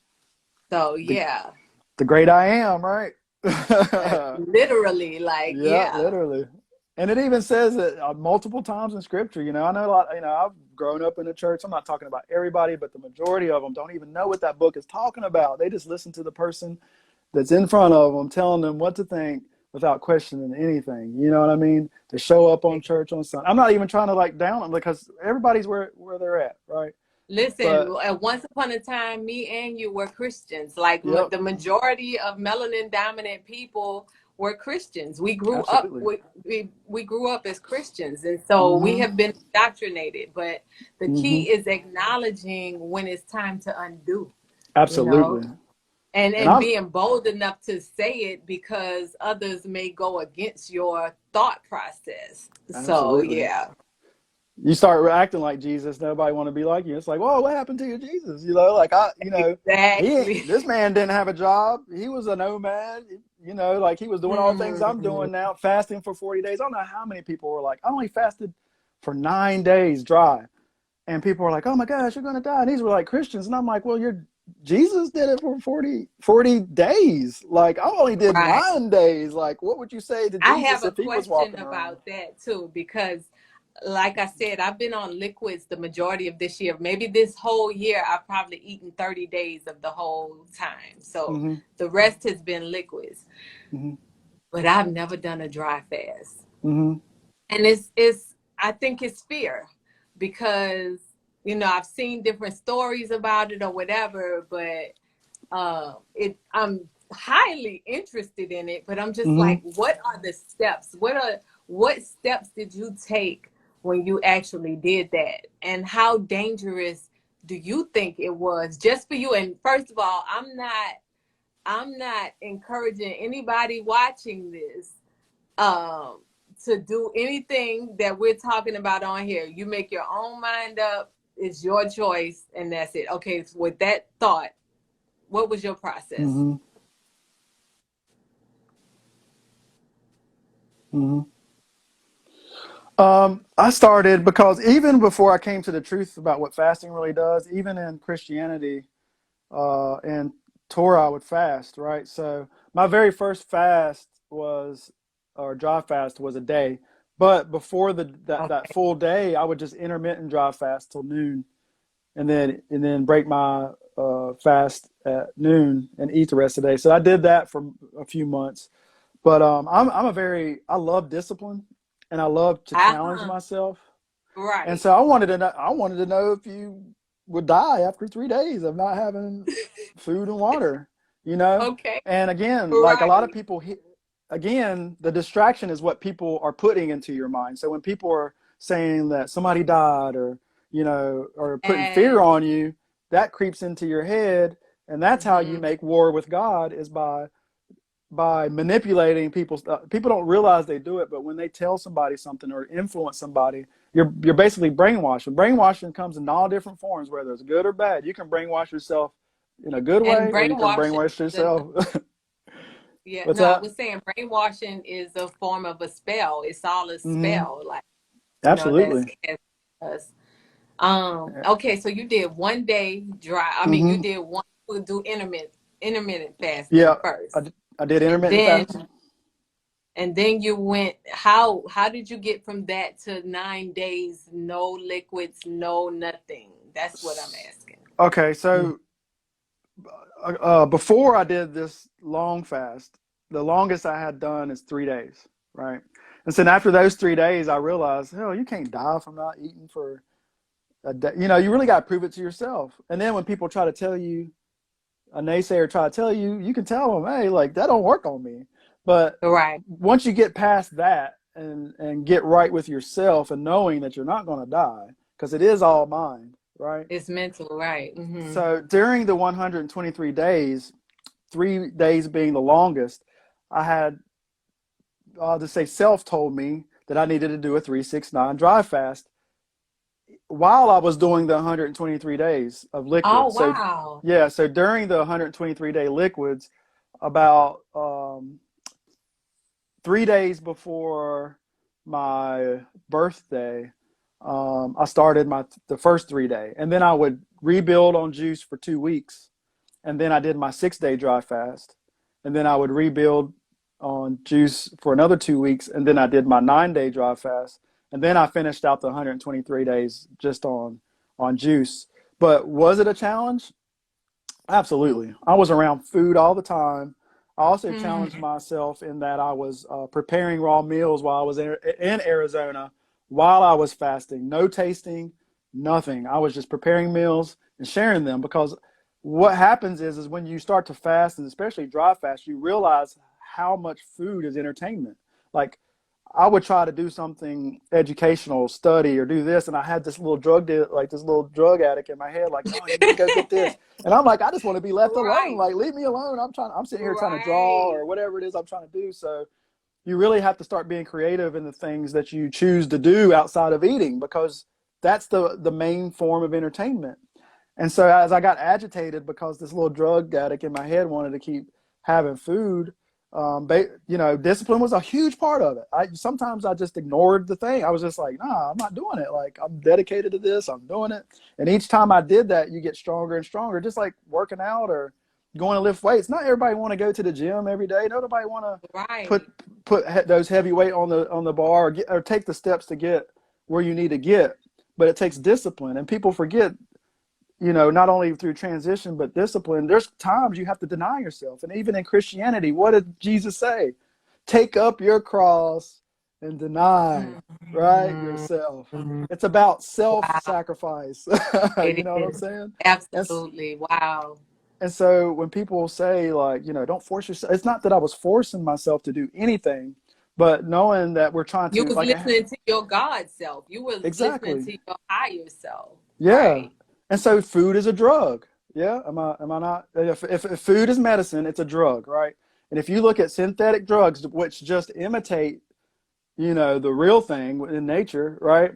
So The, yeah, the great I am, right? literally, like Yeah, yeah. literally. And it even says it multiple times in scripture. I know a lot, I've grown up in the church. I'm not talking about everybody, but the majority of them don't even know what that book is talking about. They just listen to the person that's in front of them telling them what to think without questioning anything. You know what I mean? They show up on church on Sunday. I'm not even trying to like down them, because everybody's where they're at, right? Listen, But once upon a time, me and you were Christians. Like yep, the majority of melanin dominant people were Christians. We grew up absolutely. we grew up as Christians, and so we Mm-hmm. have been indoctrinated. But the Mm-hmm. key is acknowledging when it's time to undo, you know, Absolutely. and And I being bold enough to say it because others may go against your thought process. So absolutely. yeah, You start acting like Jesus, nobody want to be like you. It's like, whoa, what happened to your Jesus? Like exactly. this man didn't have a job. He was a nomad, like he was doing all the things I'm Mm, doing now, fasting for 40 days. I don't know how many people were like, I only fasted for 9 days dry. And people were like, oh my gosh, you're going to die. And these were like Christians. And I'm like, well, Jesus did it for 40 days. Like I only did right. 9 days. Like, what would you say to I have Jesus a if he was question walking around? about that too, because like I said, I've been on liquids the majority of this year. Maybe this whole year, I've probably eaten 30 days of the whole time. So Mm-hmm. the rest has been liquids, Mm-hmm. but I've never done a dry fast. Mm-hmm. And I think it's fear because, I've seen different stories about it or whatever, but I'm highly interested in it, but I'm just Mm-hmm. like, what are the steps? What steps did you take when you actually did that? And how dangerous do you think it was just for you? And first of all, I'm not encouraging anybody watching this um to do anything that we're talking about on here. You make your own mind up. It's your choice, and that's it. Okay, so with that thought, what was your process? Mm-hmm. Mm-hmm. I started because even before I came to the truth about what fasting really does, even in Christianity and Torah, I would fast, right? So my very first fast or dry fast was a day. But before that Okay. full day, I would just intermittent dry fast till noon, and then break my fast at noon and eat the rest of the day. So I did that for a few months. But I love discipline, and I love to challenge Uh-huh. myself. And Right. so I wanted to know if you would die after 3 days of not having food and water, you know? Okay. And again, like a lot of Right. people, again, the distraction is what people are putting into your mind. So when people are saying that somebody died, or putting fear And on you, that creeps into your head. And that's how you mhm. make war with God, is by manipulating people. People don't realize they do it, but when they tell somebody something or influence somebody, you're basically brainwashing. Brainwashing comes in all different forms, whether it's good or bad. You can brainwash yourself in a good And way, or you can brainwashing brainwash is a yourself. yeah, What's no, I that? was saying brainwashing is a form of a spell. It's all a Mm-hmm. spell, like that's Absolutely. cast us. Okay, so you did 1 day dry. I mean, you Mm-hmm. did one. We'll do intermittent fasting Yeah, first, I did and intermittent then fasting. you went. How did you get from that to 9 days, no liquids, no nothing? That's what I'm asking. Okay, so before I did this long fast, the longest I had done is 3 days, right? And so after those 3 days, I realized, hell, you can't die from not eating for You know, you really got to prove it to yourself. And then when people try to tell you, a naysayer try to tell you, you can tell them, hey, like that don't work on me. But Right. once you get past that and get right with yourself and knowing that you're not going to die, because it is all mind, right? It's mental, right? Mm-hmm. So during the 123 days, 3 days being the longest, I had, I'll just say, self told me that I needed to do a 3-6-9 dry fast while I was doing the 123 days of Oh, liquids. So wow. yeah, so during the 123-day liquids, about 3 days before my birthday, I started the first 3 day, and then I would rebuild on juice for 2 weeks, and then I did my 6 day dry fast, and then I would rebuild on juice for another 2 weeks, and then I did my 9 day dry fast, and then I finished out the 123 days just on juice. But was it a challenge? Absolutely. I was around food all the time. I also challenged Mm-hmm. myself in that I was preparing raw meals while I was in Arizona, while I was fasting. No tasting, nothing. I was just preparing meals and sharing them, because what happens is when you start to fast, and especially dry fast, you realize how much food is entertainment. Like, I would try to do something educational, study, or do this, and I had this little like this little drug addict in my head, like, no, you need to go get this, and I'm like, I just want to be left alone, Right. like, leave me alone. I'm sitting here trying to draw Right. or whatever it is I'm trying to do. So you really have to start being creative in the things that you choose to do outside of eating, because that's the main form of entertainment. And so as I got agitated because this little drug addict in my head wanted to keep having food, you know, discipline was a huge part of it. Sometimes I just ignored the thing. I was just like, nah, I'm not doing it. Like, I'm dedicated to this. I'm doing it. And each time I did that, you get stronger and stronger, just like working out or going to lift weights. Not everybody want to go to the gym every day. Nobody want to put Right. those heavy weight on the bar, or take the steps to get where you need to get. But it takes discipline, and people forget, you know, not only through transition, but discipline. There's times you have to deny yourself. And even in Christianity, what did Jesus say? Take up your cross and deny, right, yourself. Mm-hmm. It's about Wow. self-sacrifice. You It know what I'm is. saying? And, Absolutely. Wow. and so when people say, like, you know, don't force yourself, it's not that I was forcing myself to do anything, but knowing that we're trying You to, was like, listening to your God self. You were listening exactly. to your higher self. Yeah. Right. And so food is a drug. Yeah. Am I not? If food is medicine, it's a drug, right? And if you look at synthetic drugs, which just imitate, you know, the real thing in nature, right?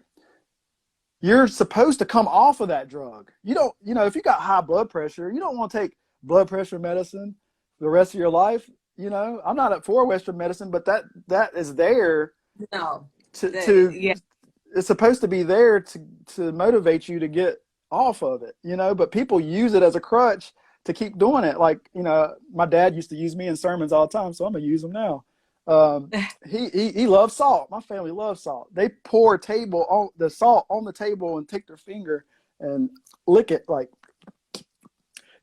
You're supposed to come off of that drug. You don't, you know, if you got high blood pressure, you don't want to take blood pressure medicine the rest of your life. You know, I'm not up for Western medicine, but that is there No. to Yeah. it's supposed to be there to motivate you to get off of it, you know, but people use it as a crutch to keep doing it. Like, you know, my dad used to use me in sermons all the time, so I'm gonna use him now. He loves salt. My family loves salt. They pour table on the salt on the table and take their finger and lick it, like,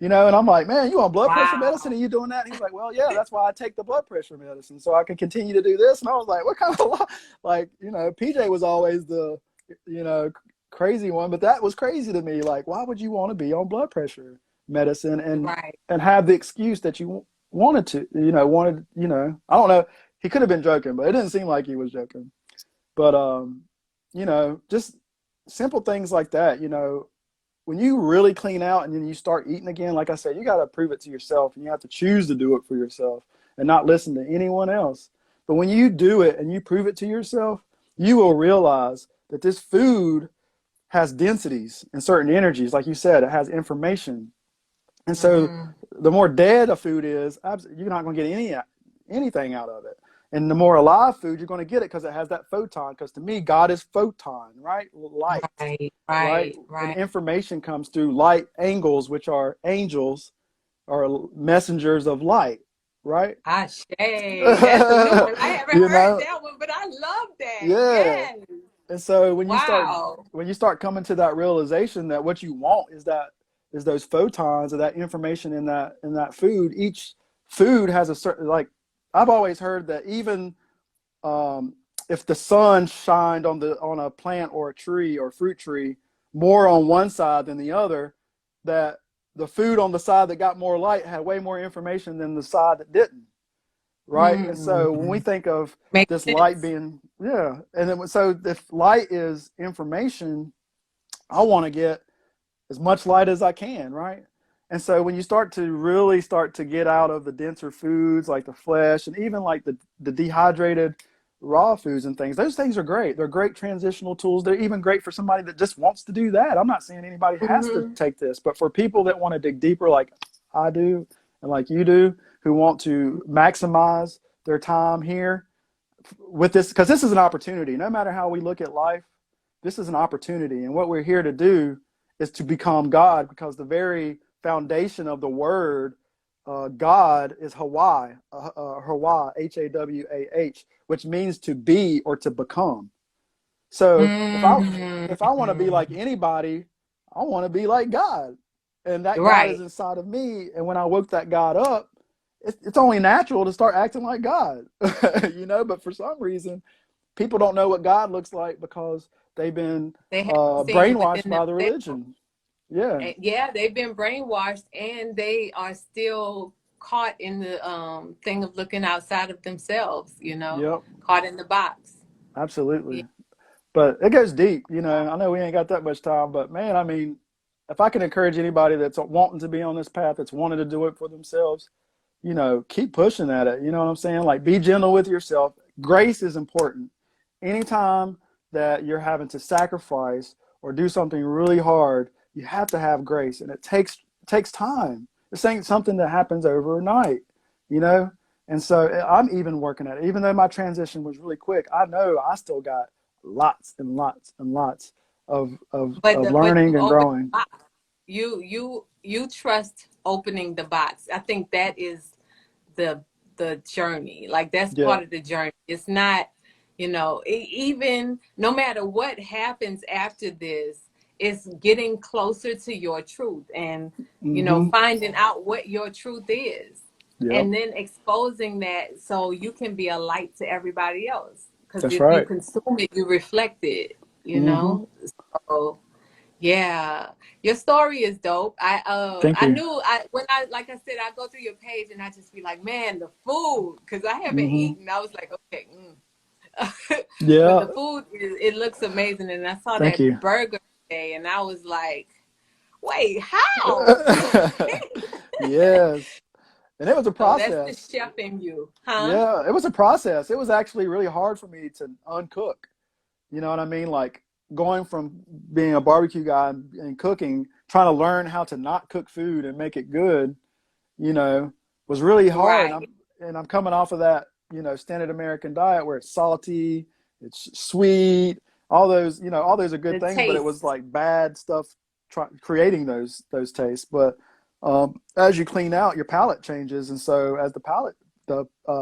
you know, and I'm like, man, you on blood pressure medicine Wow. and you doing that? And he's like, well, yeah, that's why I take the blood pressure medicine, so I can continue to do this. And I was like, what kind of, like, you know, PJ was always the, you know, crazy one, but that was crazy to me. Like, why would you want to be on blood pressure medicine Right. and have the excuse that you wanted to, you know, I don't know. He could have been joking, but it didn't seem like he was joking. But, you know, just simple things like that, you know, when you really clean out and then you start eating again, like I said, you got to prove it to yourself, and you have to choose to do it for yourself and not listen to anyone else. But when you do it and you prove it to yourself, you will realize that this food has densities and certain energies. Like you said, it has information. And so Mm-hmm. the more dead a food is, you're not going to get anything out of it. And the more alive food, you're going to get it because it has that photon. Because to me, God is photon, right? Light, Right. right? Right. And Right. information comes through light angles, which are angels, or messengers of light, right? Ashe. That's a new one. I haven't You heard know, that one, but I love that. yeah. Yes. And so Wow. when you start coming to that realization that what you want is those photons of that information in that food. Each food has a certain, like, I've always heard that even um, if the sun shined on a plant or a tree or fruit tree more on one side than the other, that the food on the side that got more light had way more information than the side that didn't. Right. And so when we think of Makes this light sense. being, yeah. And then, so if light is information, I want to get as much light as I can. Right. And so when you start to really start to get out of the denser foods like the flesh and even like the dehydrated raw foods and things, those things are great. They're great transitional tools. They're even great for somebody that just wants to do that. I'm not saying anybody has to take this, but for people that want to dig deeper like I do and like you do, who want to maximize their time here with this, because this is an opportunity. No matter how we look at life, this is an opportunity. And what we're here to do is to become God, because the very foundation of the word God is Hawaii, Hawaii, Hawah, which means to be or to become. So if I want to be like anybody, I want to be like God, and that God is Right. inside of me. And when I woke that God up, it's only natural to start acting like God, you know. But for some reason, people don't know what God looks like because they've been They haven't seen brainwashed within by the themselves. religion. Yeah. And yeah, they've been brainwashed, and they are still caught in the thing of looking outside of themselves, you know, Yep. caught in the box. Yeah. Absolutely. But it goes deep, you know. I know we ain't got that much time, but man, I mean, if I can encourage anybody that's wanting to be on this path, that's wanting to do it for themselves, you know, keep pushing at it. You know what I'm saying? Like, be gentle with yourself. Grace is important. Anytime that you're having to sacrifice or do something really hard, you have to have grace, and it takes time. This ain't something that happens overnight, you know. And so I'm even working at it. Even though my transition was really quick, I know I still got lots and lots and lots of But learning you've and opened growing. the box. You trust opening the box. I think that is the journey. Like, that's Yeah. part of the journey. It's not, you know, even no matter what happens after this, it's getting closer to your truth, and you know, Mm-hmm. finding out what your truth is, Yep. and then exposing that so you can be a light to everybody else, because That's if you right. consume it, you reflect it, you Mm-hmm. know. So yeah, your story is dope. Thank I you. knew, I when I like I said, I go through your page and I just be like, man, the food, because I haven't Mm-hmm. eaten. I was like, okay, but Yeah. the food it looks amazing, and I saw Thank that you. burger today, and I was like, wait, how? Yes. And it was a So that's the process. chef in you, huh? Yeah, it was a process. It was actually really hard for me to uncook. You know what I mean? Like, going from being a barbecue guy and cooking, trying to learn how to not cook food and make it good, you know, was really hard. Right. And I'm coming off of that, you know, standard American diet where it's salty, it's sweet, all those, you know, all those are good The things, but it was taste. like bad stuff creating those tastes. But as you clean out, your palate changes, and so as the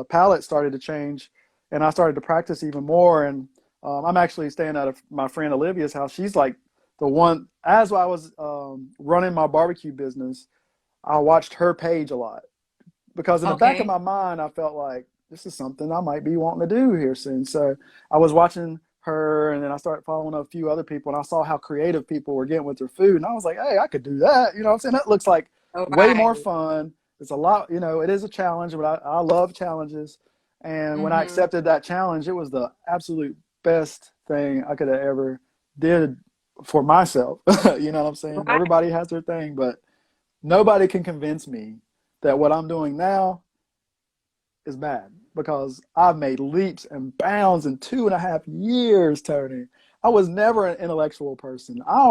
palate started to change, and I started to practice even more. And I'm actually staying at my friend Olivia's house. She's like the one. As I was running my barbecue business, I watched her page a lot, because in the back of Okay. my mind, I felt like this is something I might be wanting to do here soon. So I was watching her, and then I started following a few other people, and I saw how creative people were getting with their food. And I was like, hey, I could do that. You know what I'm saying? That looks like All way more right. fun. It's a lot, you know, it is a challenge, but I love challenges. And when I Mm-hmm. accepted that challenge, it was the absolute best thing I could have ever did for myself. You know what I'm saying? Right. Everybody has their thing, but nobody can convince me that what I'm doing now is bad, because I've made leaps and bounds in 2.5 years, Tony. I was never an intellectual person. I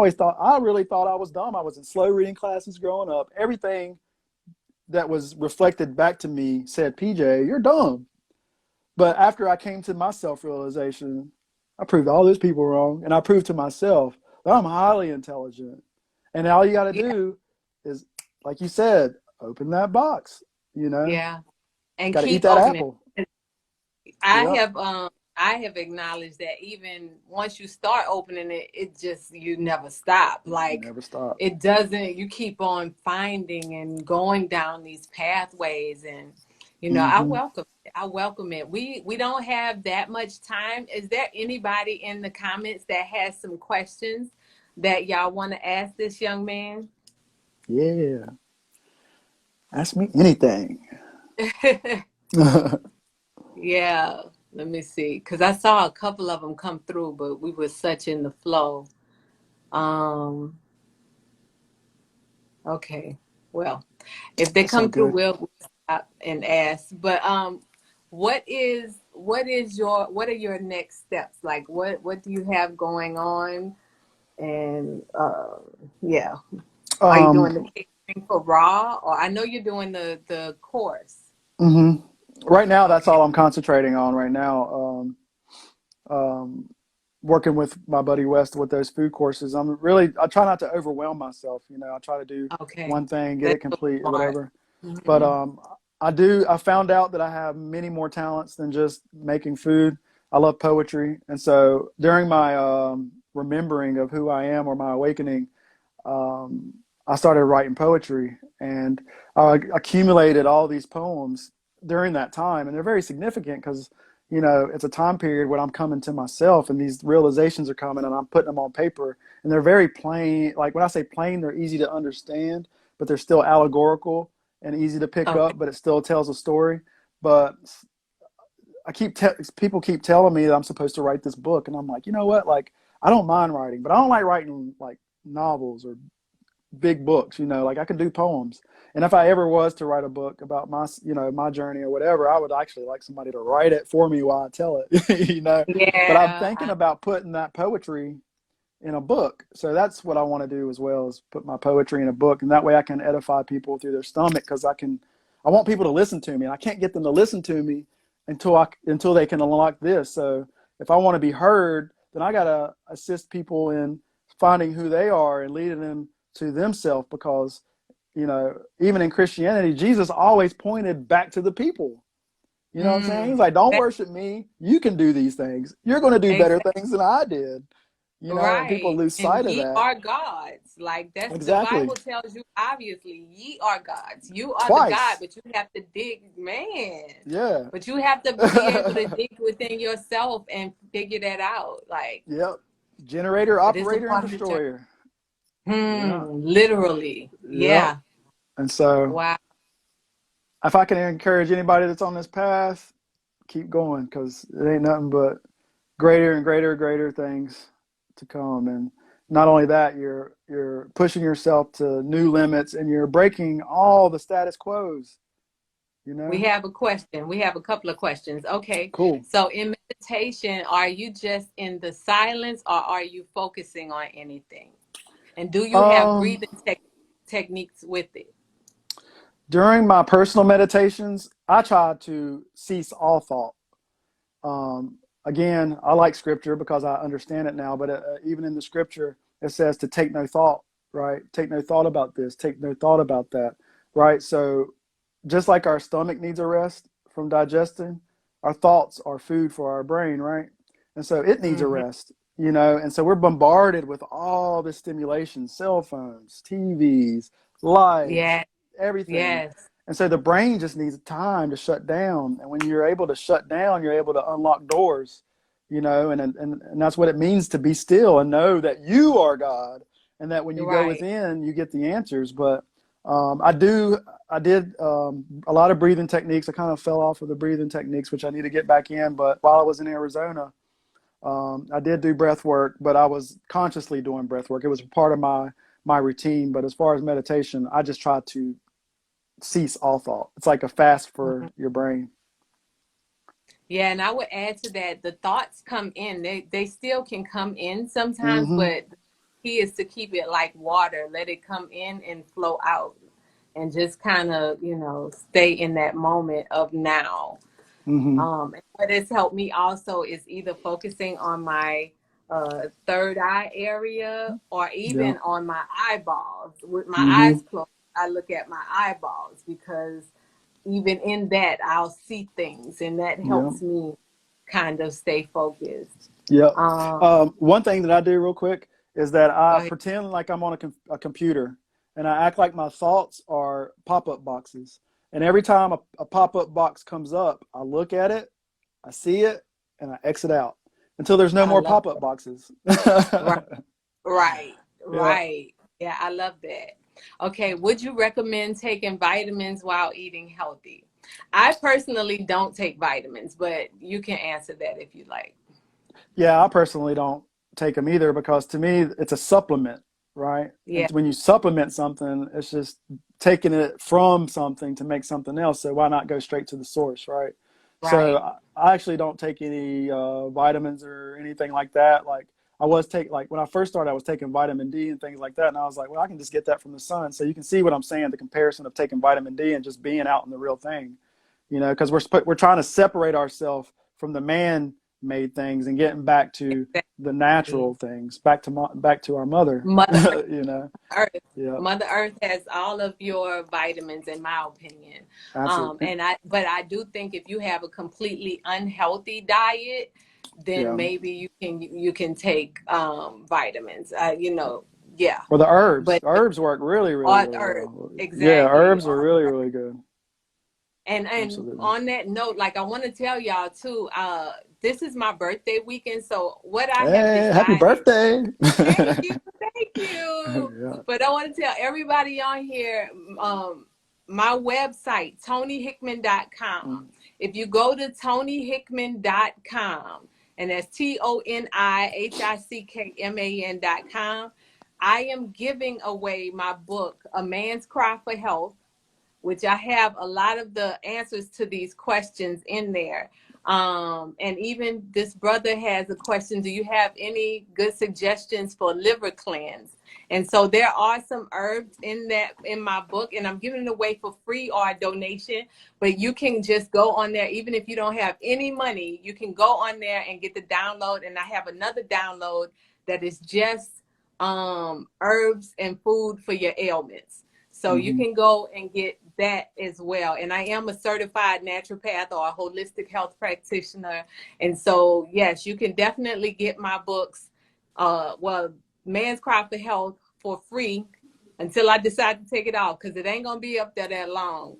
really thought I was dumb. I was in slow reading classes growing up. Everything that was reflected back to me said, PJ, you're dumb. But after I came to my self realization, I proved all those people wrong. And I proved to myself that I'm highly intelligent. And all you got to Yeah. do is, like you said, open that box, you know, Yeah. And got to eat keep that opening. apple. I Yep. have I have acknowledged that even once you start opening it, it just, you never stop. Like, Never stop. it doesn't, you keep on finding and going down these pathways, and you know, I Mm-hmm. welcome it. I welcome it. We don't have that much time. Is there anybody in the comments that has some questions that y'all want to ask this young man? Yeah. Ask me anything. Yeah, let me see. Because I saw a couple of them come through, but we were such in the flow. Okay. Well, if they That's all come through, good. we'll stop and ask. But what are your next steps? Like what do you have going on? And yeah, are you doing the Um, catering for Raw, or I know you're doing the course? hmm Right now, that's Okay. all I'm concentrating on right now. Um, Working with my buddy West with those food courses. I try not to overwhelm myself. I try to do Okay. one thing, get it That's so complete or smart. whatever. But Hmm. I found out that I have many more talents than just making food. I love poetry. And so during my remembering of who I am or my awakening, um, I started writing poetry, and I accumulated all these poems during that time. And they're very significant because, it's a time period when I'm coming to myself and these realizations are coming and I'm putting them on paper. And they're very plain. Like when I say plain, they're easy to understand, but they're still allegorical and easy to pick Okay. up, but it still tells a story. But people keep telling me that I'm supposed to write this book. And I'm like, you know what? Like, I don't mind writing, but I don't like writing like novels or big books, like I can do poems. And if I ever was to write a book about my journey or whatever, I would actually like somebody to write it for me while I tell it. But I'm Yeah. thinking about putting that poetry in a book. So that's what I want to do as well, is put my poetry in a book. And that way I can edify people through their stomach, because I want people to listen to me, and I can't get them to listen to me until they can unlock this. So if I want to be heard, then I got to assist people in finding who they are and leading them to themselves, because even in Christianity, Jesus always pointed back to the people. You know what I'm saying? He's Mm. like, don't That, worship me. You can do these things. You're going to do better exactly. things than I did. And people Right. lose And sight of ye that. are gods. Like that's the Exactly. Bible tells you, obviously, ye are gods. You are the God, Twice. but you have to dig, man. Yeah. But you have to be able to dig within yourself and figure that out. Like Yep. Generator, that is a operator, and part of the journey. destroyer. Yeah. Literally. Yep. Yeah. And so Wow. if I can encourage anybody that's on this path, keep going, because it ain't nothing but greater and greater things to come. And not only that, you're pushing yourself to new limits, and you're breaking all the status quos, you We know? have a question. We have a couple of questions. Okay. Cool. So in meditation, are you just in the silence or are you focusing on anything? And do you have Um, breathing techniques with it? During my personal meditations, I try to cease all thought. Again, I like scripture because I understand it now, but even in the scripture, it says to take no thought, right? Take no thought about this, take no thought about that, right? So just like our stomach needs a rest from digesting, our thoughts are food for our brain, right? And so it needs a Hmm. rest, and so we're bombarded with all this stimulation, cell phones, TVs, lights, Yeah. everything. Yes. And so the brain just needs time to shut down. And when you're able to shut down, you're able to unlock doors, and that's what it means to be still and know that you are God, and that when you go Right. within, you get the answers. But I did a lot of breathing techniques. I kind of fell off of the breathing techniques, which I need to get back in. But while I was in Arizona, I did do breath work, but I was consciously doing breath work. It was part of my routine. But as far as meditation, I just try to cease all thought. It's like a fast for Mhm. your brain. Yeah, and I would add to that, the thoughts come in. They still can come in sometimes, Mm-hmm. but the key is to keep it like water. Let it come in and flow out. And just kind of, stay in that moment of now. Mm-hmm. And what has helped me also is either focusing on my third eye area or Yeah. even on my eyeballs. With my Mm-hmm. eyes closed, I look at my eyeballs because even in that, I'll see things, and that Yeah. helps me kind of stay focused. Yeah. Um, One thing that I do real quick is that Go I ahead. pretend like I'm on a computer, and I act like my thoughts are pop-up boxes. And every time a pop-up box comes up, I look at it, I see it, and I exit out until there's no I more love pop-up that. boxes. Right. Right. Yeah. Right. Yeah, I love that. Okay, would you recommend taking vitamins while eating healthy? I personally don't take vitamins, but you can answer that if you like. Yeah, I personally don't take them either because to me it's a supplement, right? Yeah, And when you supplement something, it's just taking it from something to make something else. So why not go straight to the source, right? So right. I actually don't take any vitamins or anything like that. Like I was take like when I first started, I was taking vitamin D and things like that, and I was like, well, I can just get that from the sun. So you can see what I'm saying, the comparison of taking vitamin D and just being out in the real thing, because we're trying to separate ourselves from the man-made things and getting back to the Exactly. natural things, back to our mother. Mother you know, Earth. yeah, Mother Earth has all of your vitamins, in my opinion. absolutely, But I do think if you have a completely unhealthy diet, then yeah. maybe you can take vitamins. Yeah. Or the herbs. But The herbs work really, really, all really Earth, well. Yeah, exactly. herbs are really, really good. And Absolutely. on that note, like I want to tell y'all too, this is my birthday weekend. So what I have Hey, happy decided. birthday! Thank you. Thank you. Yeah. But I want to tell everybody on here, my website, ToniHickman.com. If you go to ToniHickman.com, and that's ToniHickman.com, I am giving away my book, A Man's Cry for Health, which I have a lot of the answers to these questions in there. And even this brother has a question: do you have any good suggestions for liver cleanse? And so there are some herbs in my book, and I'm giving it away for free or a donation. But you can just go on there, even if you don't have any money, you can go on there and get the download. And I have another download that is just herbs and food for your ailments. So you Hmm. can go and get that as well. And I am a certified naturopath or a holistic health practitioner. And so, yes, you can definitely get my books, Man's Cry for Health, for free until I decide to take it off, because it ain't going to be up there that long.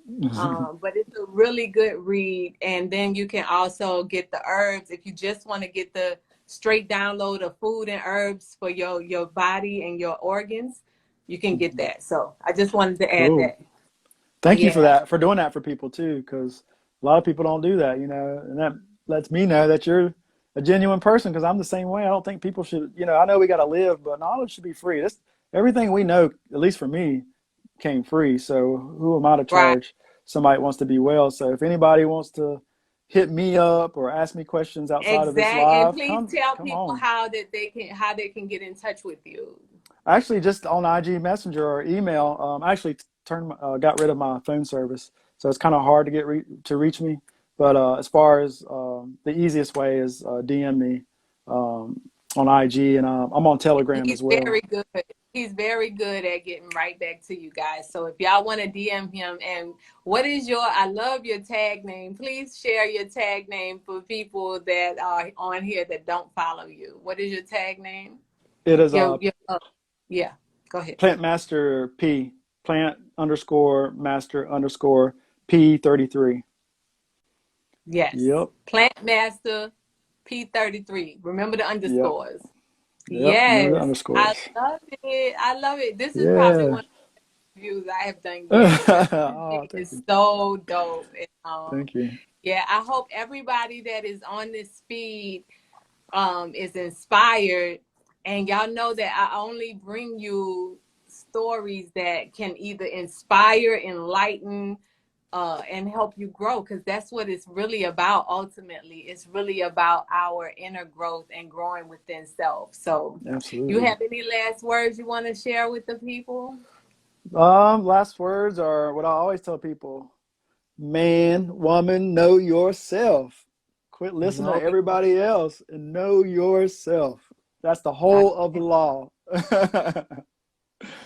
But it's a really good read. And then you can also get the herbs if you just want to get the straight download of food and herbs for your body and your organs. You can get that. So I just wanted to add Cool. that. Thank you for Yeah. that, for doing that for people too, because a lot of people don't do that, and that lets me know that you're a genuine person. Because I'm the same way. I don't think people should, I know we got to live, but knowledge should be free. This Everything we know, at least for me, came free. So who am I to Right. charge somebody that wants to be well? So if anybody wants to hit me up or ask me questions outside of this Exact. And live, please tell come people on. how they can get in touch with you. Actually, just on IG Messenger or email. I actually got rid of my phone service, so it's kind of hard to to reach me. But as far as the easiest way is DM me on IG, and I'm on Telegram He's as well. very good. He's very good at getting right back to you guys. So if y'all want to DM him, and what is I love your tag name. Please share your tag name for people that are on here that don't follow you. What is your tag name? It is Your yeah. Go ahead. Plant Master P, plant underscore master underscore P33. Yes. Yep, Plant Master P33. Remember the yep, underscores. yep. Remember the Yes. I underscores. love it. I love it. This is probably Yeah. one of the reviews I have done yet. Your Oh, thing thank is you. so dope. And, Thank you. yeah, I hope everybody that is on this feed is inspired. And y'all know that I only bring you stories that can either inspire, enlighten, and help you grow, because that's what it's really about. Ultimately, it's really about our inner growth and growing within self. So you Absolutely. have any last words you want to share with the people? Last words are what I always tell people: man, woman, know yourself. Quit listening No, to everybody else and know yourself. That's the I, whole of the law.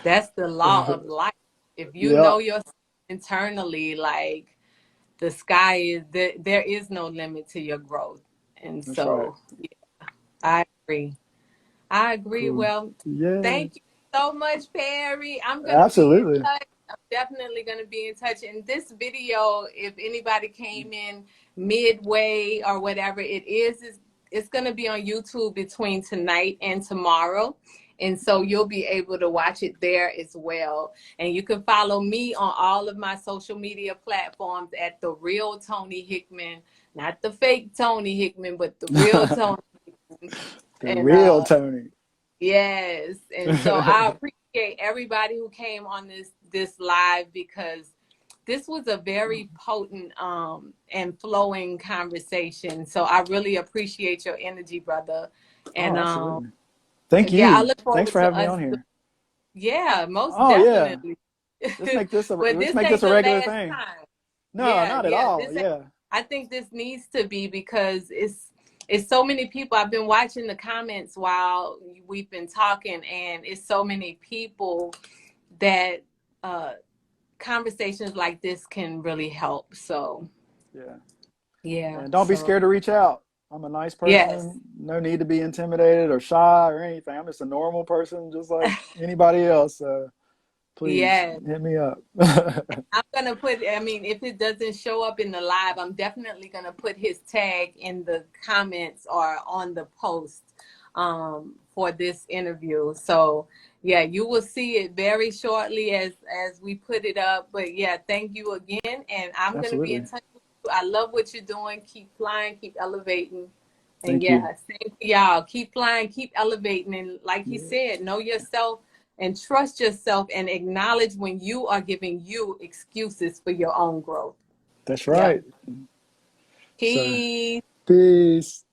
that's the law of life. If you Yeah, know yourself internally, like, the sky is there is no limit to your growth. And that's right. so yeah, I agree. I agree. Cool. Well, Yeah, thank you so much, Perry. I'm going to be in absolutely. touch. I'm definitely going to be in touch. And this video, if anybody came in midway or whatever, it's going to be on YouTube between tonight and tomorrow. And so you'll be able to watch it there as well. And you can follow me on all of my social media platforms at The Real Toni Hickman, not the fake Toni Hickman, but The Real Toni Hickman. The And real Toni. yes. And so I appreciate everybody who came on this live, because this was a very potent and flowing conversation. So I really appreciate your energy, brother. And Oh, absolutely. Thank yeah, I you. look Thanks forward for to having me us. on here. Yeah, most Oh yeah. definitely. But Let's this make this ain't a the regular last thing. time. No, Yeah, not at yeah. all. Yeah. I think this needs to be, because it's so many people. I've been watching the comments while we've been talking, and it's so many people that conversations like this can really help. So Yeah. yeah. And don't be So scared to reach out. I'm a nice yes. person. No need to be intimidated or shy or anything. I'm just a normal person, just like anybody else. So please Yes. hit me up. I'm gonna put, I mean, if it doesn't show up in the live, I'm definitely gonna put his tag in the comments or on the post for this interview. So yeah, you will see it very shortly as we put it up. But yeah, thank you again, and I'm gonna be in Absolutely. touch with you. I love what you're doing. Keep flying, keep elevating. And Thank you. yeah, same for y'all. Keep flying, keep elevating, and like he Yeah, said, know yourself and trust yourself, and acknowledge when you are giving you excuses for your own growth. that's Yep. right. So, Peace. peace.